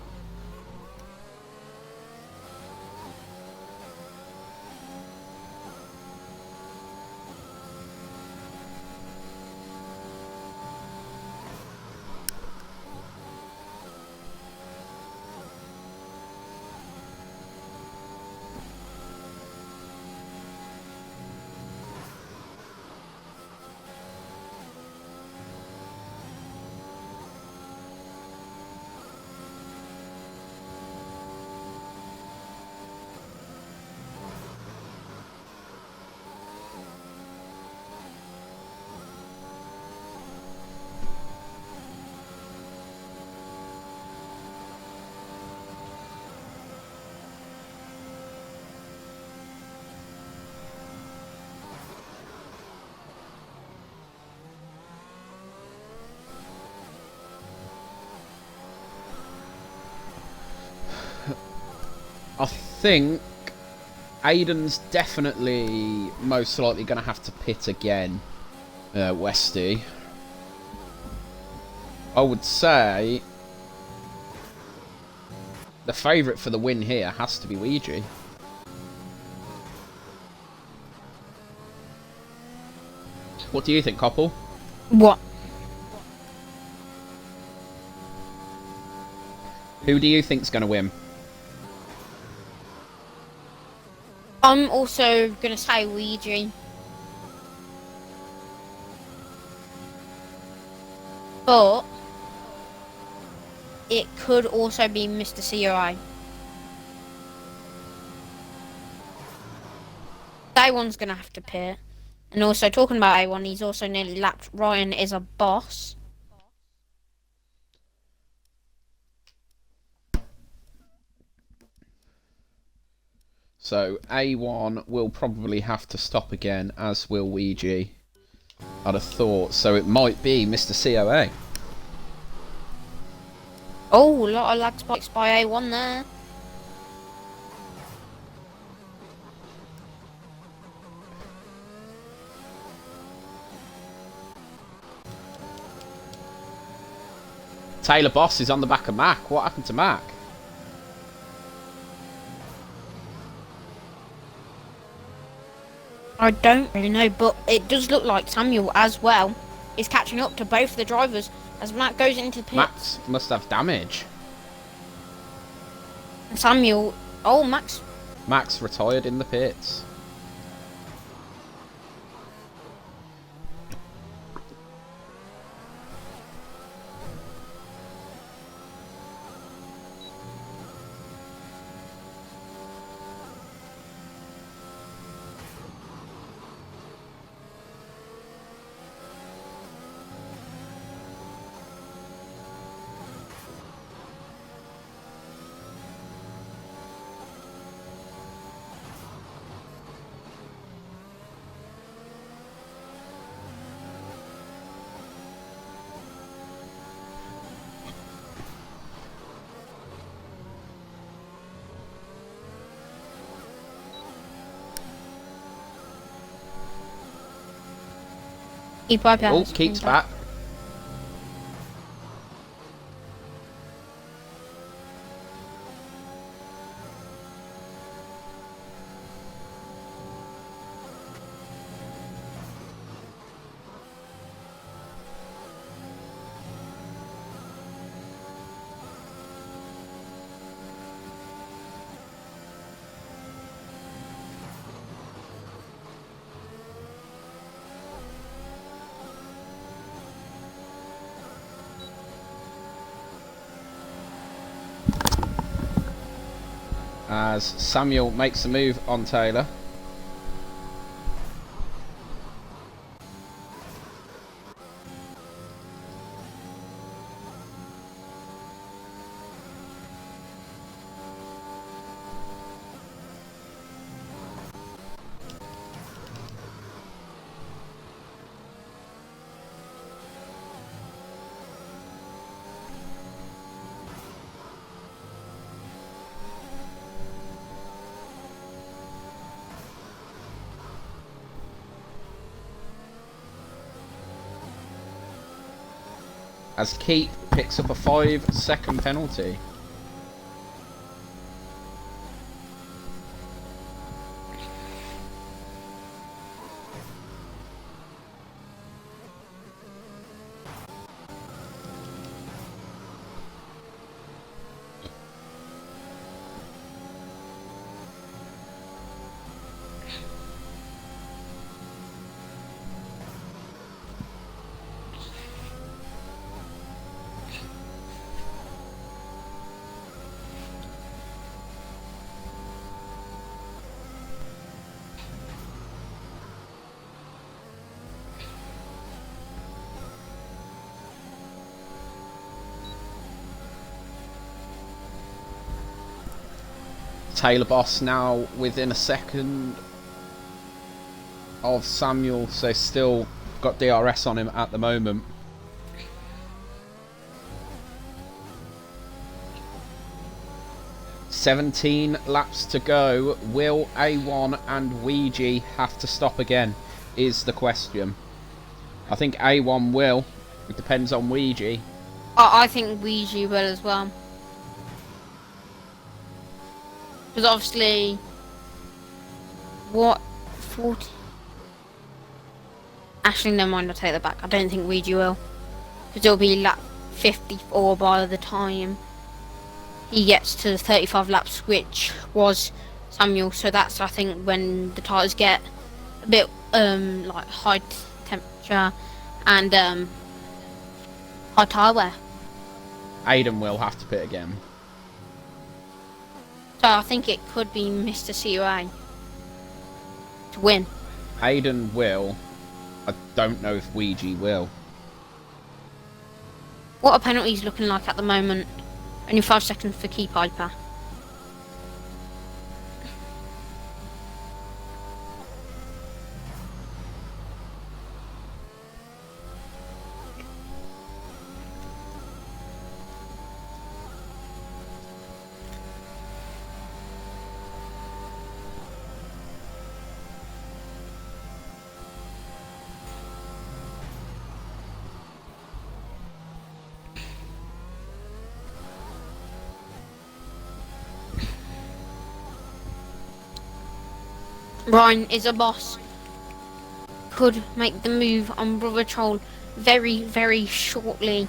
I think Aiden's definitely most likely going to have to pit again, Westy. I would say the favourite for the win here has to be Ouija. What do you think, Koppel? What? Who do you think's going to win? I'm also gonna say Ouija. But it could also be Mr. COI. A1's going to have to pit. And also, talking about A1, he's also nearly lapped. Ryan is a boss. So A1 will probably have to stop again, as will Ouija. I'd have thought. So it might be Mr. COA. Oh, a lot of lag spikes by A1 there. Taylor Boss is on the back of Mac. What happened to Mac? I don't really know, but it does look like Samuel as well is catching up to both the drivers as Matt goes into the pits. Max must have damage. And Samuel... Oh, Max retired in the pits. Oh, keeps back. As Samuel makes a move on Taylor. As Keep picks up a 5-second penalty. Taylor Boss now within a second of Samuel, so still got DRS on him at the moment. "17 laps to go. Will A1 and Ouija have to stop again?" is the question. I think A1 will. It depends on Ouija. I think Ouija will as well. Because obviously, what 40? Actually, never mind. I'll take that back. I don't think Ouija will, because it'll be lap 54 by the time he gets to the 35 laps, which was Samuel. So that's, I think, when the tires get a bit like high temperature and high tire wear. Aiden will have to pit again. So I think it could be Mr. COA. to win. Hayden will. I don't know if Ouija will. What are penalties looking like at the moment? Only 5 seconds for Key Piper. Ryan is a boss. Could make the move on Brother Troll very, very shortly.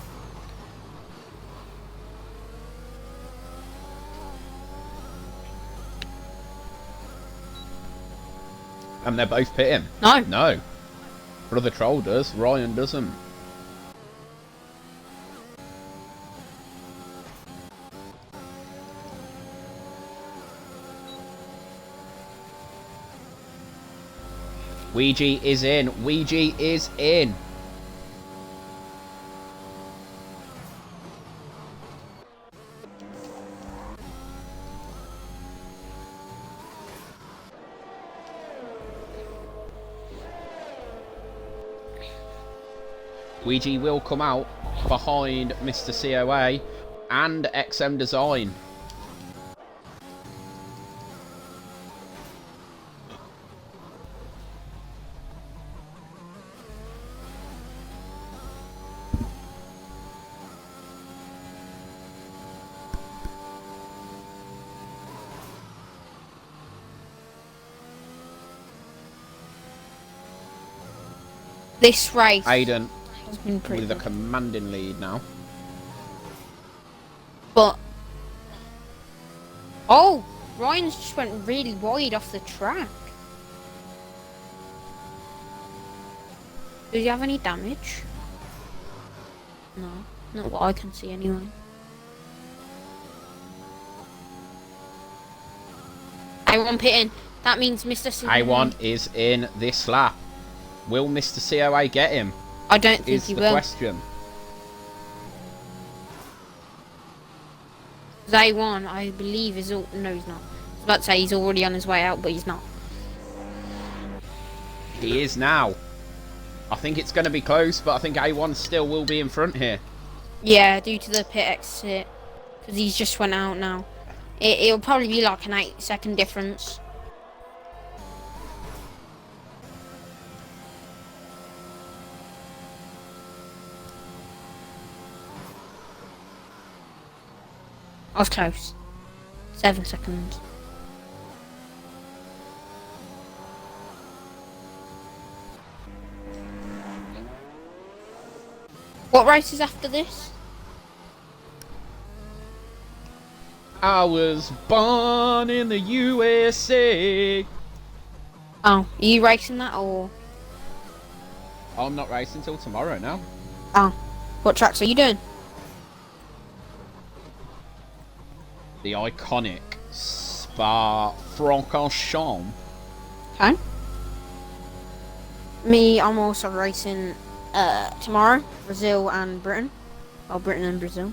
And they're both pitting. No. No. Brother Troll does. Ryan doesn't. Ouija is in. Ouija is in. Ouija will come out behind Mr. COA and XM Design. This race Aiden has been pretty with a good. commanding lead now. But oh, Ryan's just went really wide off the track. Does he have any damage? No, not what I can see anyway. A1 pitting. That means Mr. C. A1 is in this lap. Will Mr. COA get him? I don't think Is he the will. question. A1, I believe, is all. No, he's not. I was about to say he's already on his way out, but he's not. He is now. I think it's going to be close, but I think A1 still will be in front here. Yeah, due to the pit exit, because he's just went out now. It'll probably be like an 8-second difference. I was close. 7 seconds. What race is after this? I was born in the USA. Oh, are you racing that or? I'm not racing till tomorrow now. Oh, what tracks are you doing? The iconic Spa-Francorchamps. Okay. Me, I'm also racing tomorrow, Brazil and Britain. Oh, Britain and Brazil.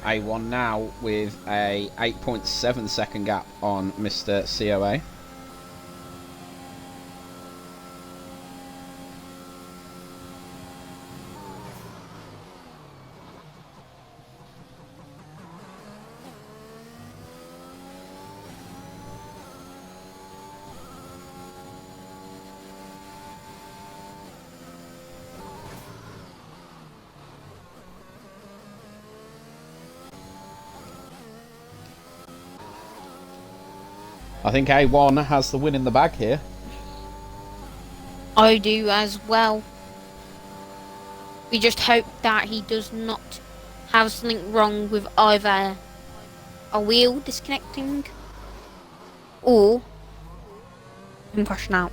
A1 now with a 8.7 second gap on Mr. COA. I think A1 has the win in the bag here. I do as well. We just hope that he does not have something wrong with either a wheel disconnecting or him crashing out.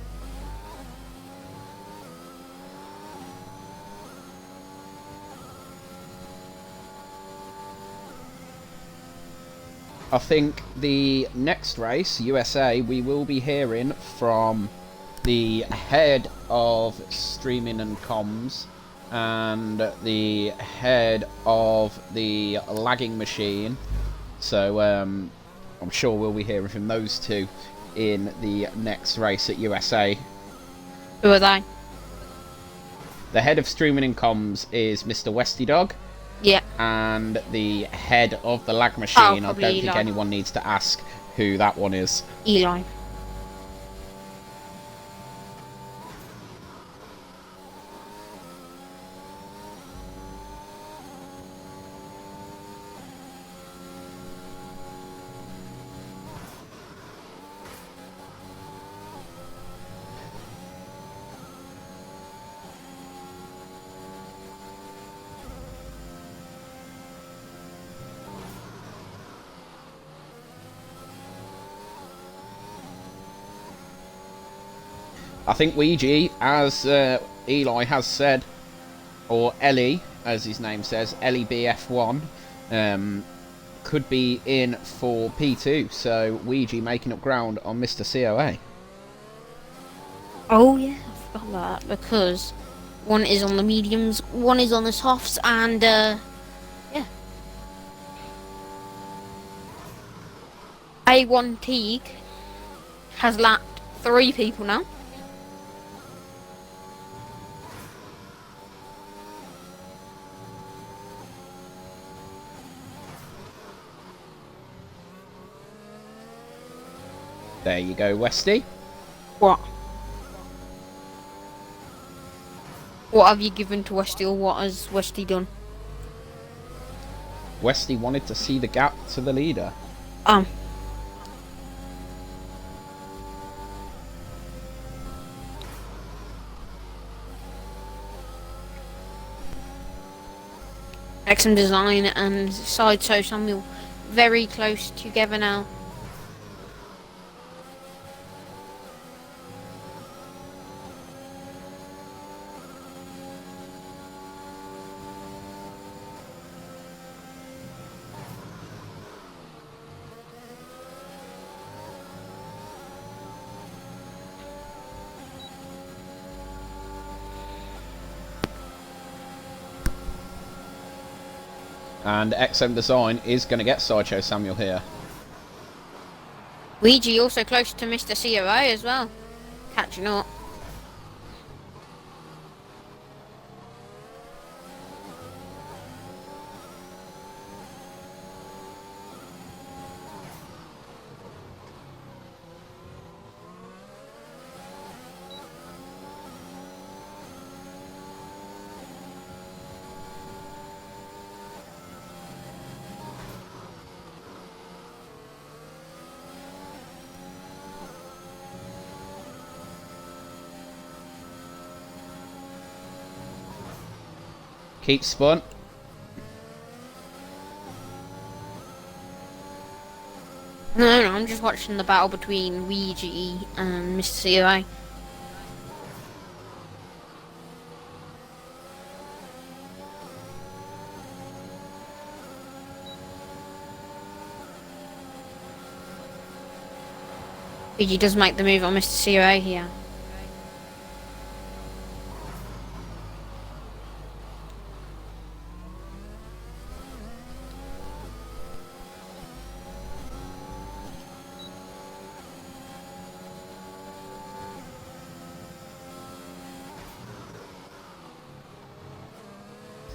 I think the next race, USA, we will be hearing from the head of streaming and comms and the head of the lagging machine. So I'm sure we'll be hearing from those two in the next race at USA. Who are they? The head of streaming and comms is Mr. Westy Dog. Yeah. And the head of the lag machine, I don't think Eli. anyone needs to ask who that one is. Eli. I think Ouija, as Eli has said, or Ellie, as his name says, Ellie BF1, could be in for P2. So Ouija making up ground on Mr. COA. Oh yeah, I forgot that because one is on the mediums, one is on the softs, and yeah. A1 Teague has lapped 3 people now. There you go, Westy. What? What have you given to Westy, or what has Westy done? Westy wanted to see the gap to the leader. XM Design and Sideshow Samuel very close together now. And XM Design is going to get Sideshow Samuel here. Ouija also close to Mr. COA as well. Catching up. Keep spun. No, I'm just watching the battle between Ouija and Mr. COA. Ouija does make the move on Mr. COA here.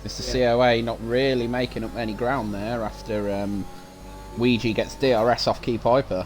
Mr. COA not really making up any ground there after Ouija gets DRS off Key Piper.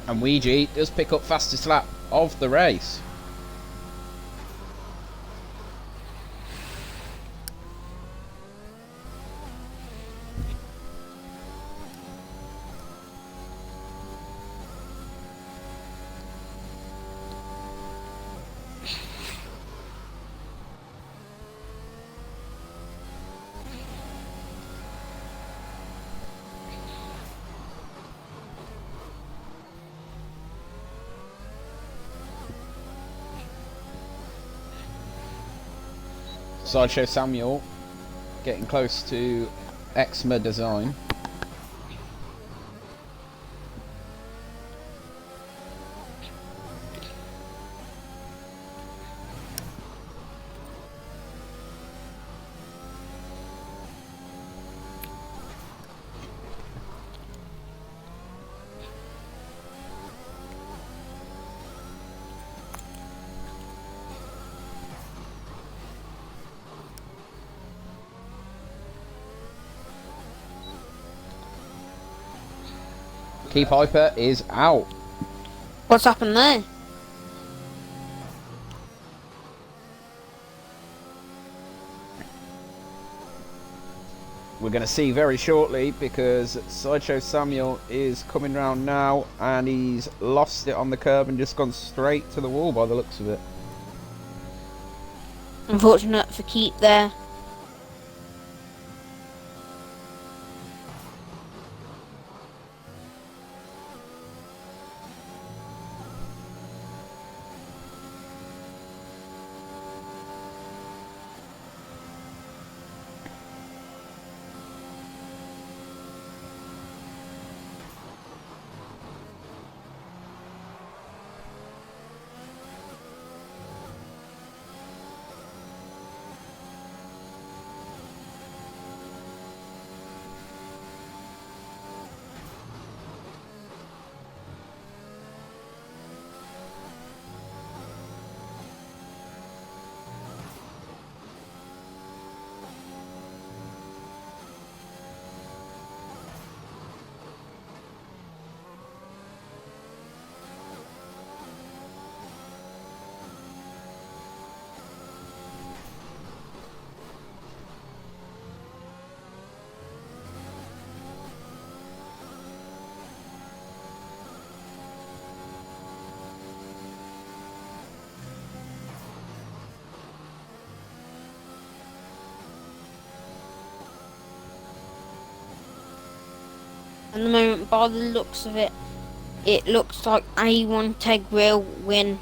And Ouija does pick up fastest lap of the race. Sideshow Samuel getting close to Exma Design. Key Piper is out. What's happened there? We're going to see very shortly, because Sideshow Samuel is coming round now and he's lost it on the curb and just gone straight to the wall by the looks of it. Unfortunate for Keep there. At the moment, by the looks of it, it looks like A1 Teg will win.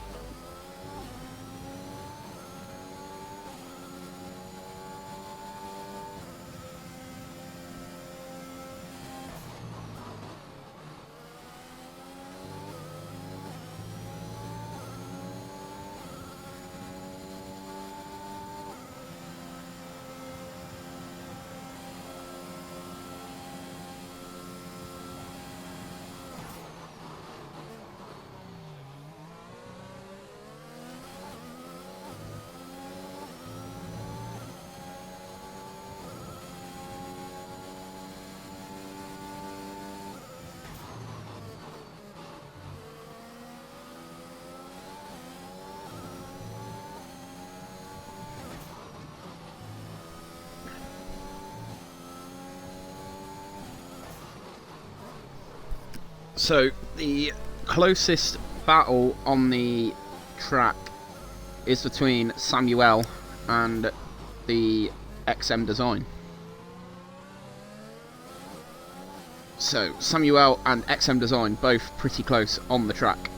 So the closest battle on the track is between Samuel and the XM Design. So Samuel and XM Design both pretty close on the track.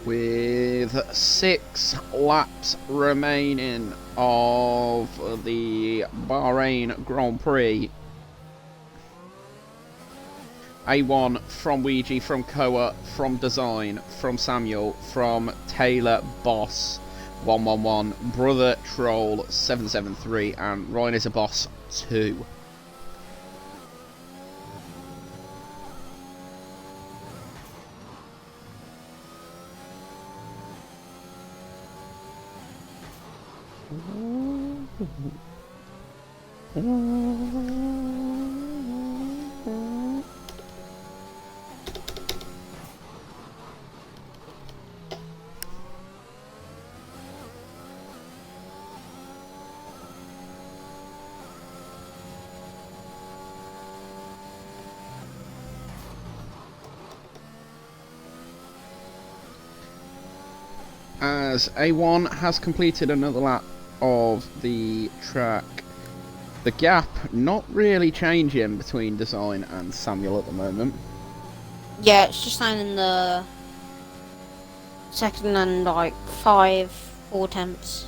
With with 6 laps remaining of the Bahrain Grand Prix. A1 from Ouija, from Koa, from Design, from Samuel, from Taylor Boss 111, Brother Troll 773, and Ryan is a Boss 2. As A1 has completed another lap of the track, the gap not really changing between Design and Samuel at the moment. Yeah, it's just down in the second and like 4 tenths.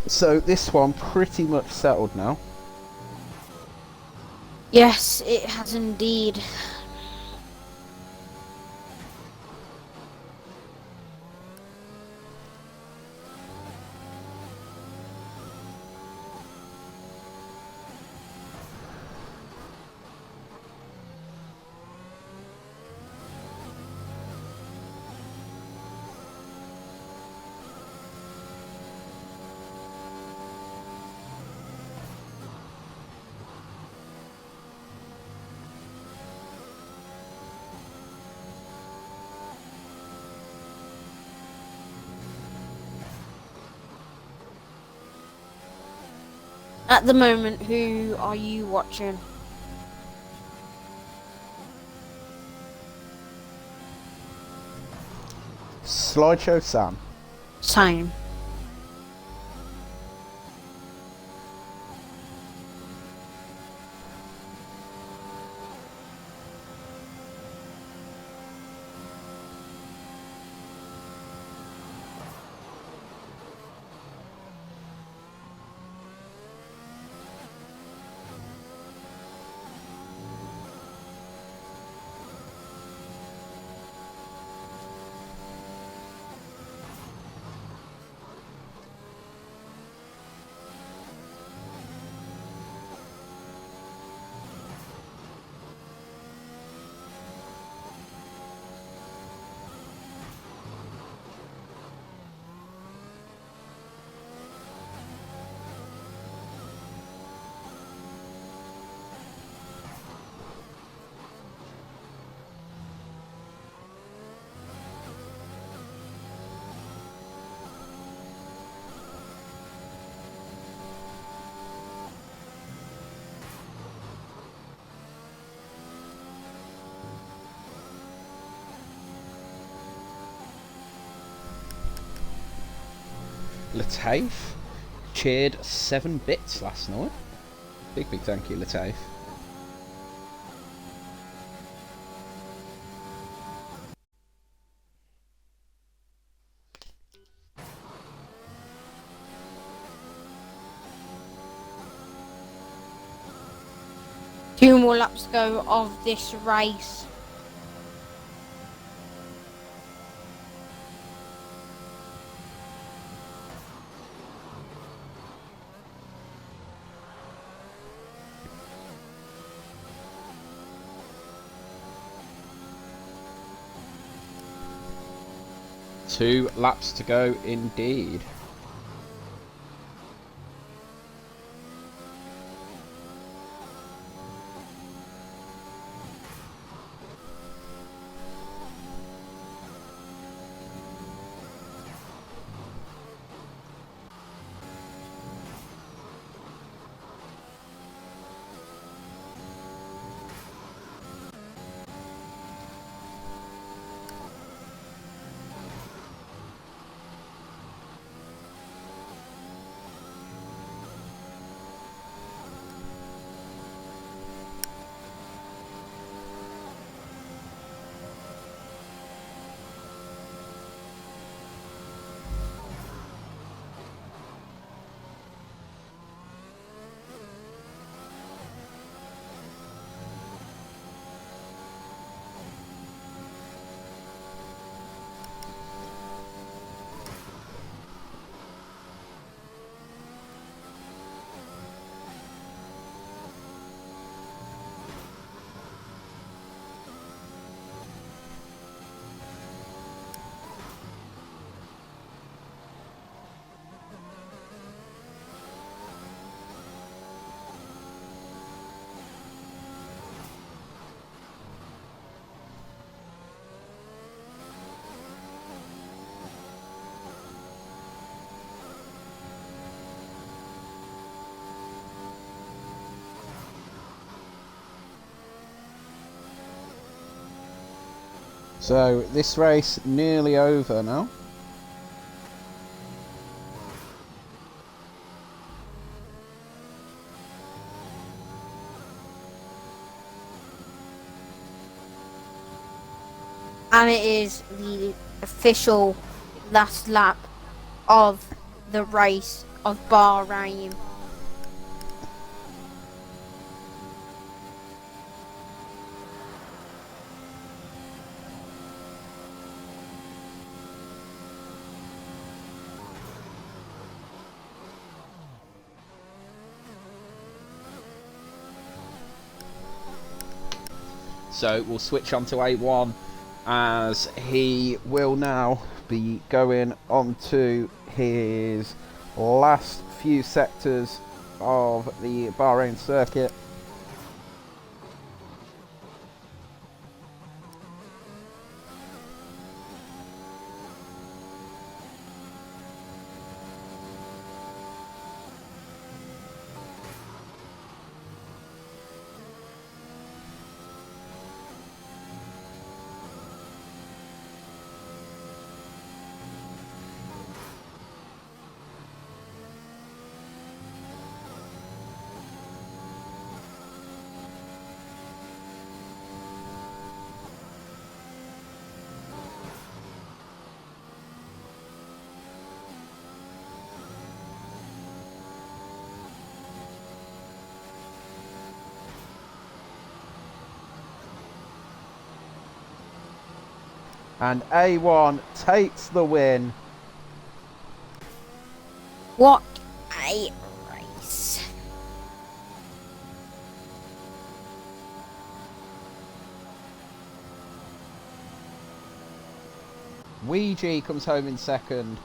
So this one pretty much settled now. Yes, it has indeed. At the moment, who are you watching? Slideshow Sam. Same. Lataif cheered 7 bits last night. Big thank you, Lataif. Two more laps to go of this race. Two laps to go indeed. So this race nearly over now. And it is the official last lap of the race of Bahrain. So we'll switch on to A1 as he will now be going on to his last few sectors of the Bahrain circuit. And A1 takes the win. What a race. Ouija comes home in second.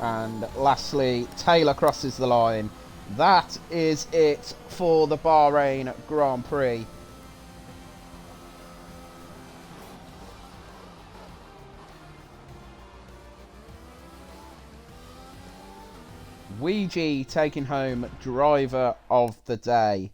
And lastly, Taylor crosses the line. That is it for the Bahrain Grand Prix. Weegee taking home driver of the day.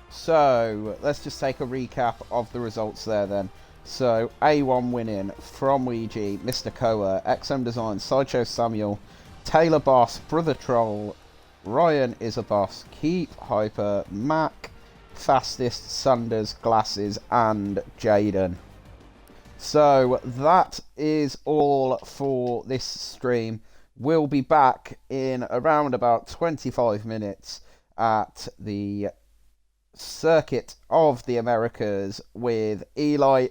So let's just take a recap of the results there then. So A1 winning from Weegee, Mr. Koa, XM Design, Sideshow Samuel, Taylor Boss, Brother Troll, Ryan is a Boss, Keep Hyper, Mac, Fastest, Sanders, Glasses, and Jaden. So that is all for this stream. We'll be back in around about 25 minutes at the Circuit of the Americas with Eli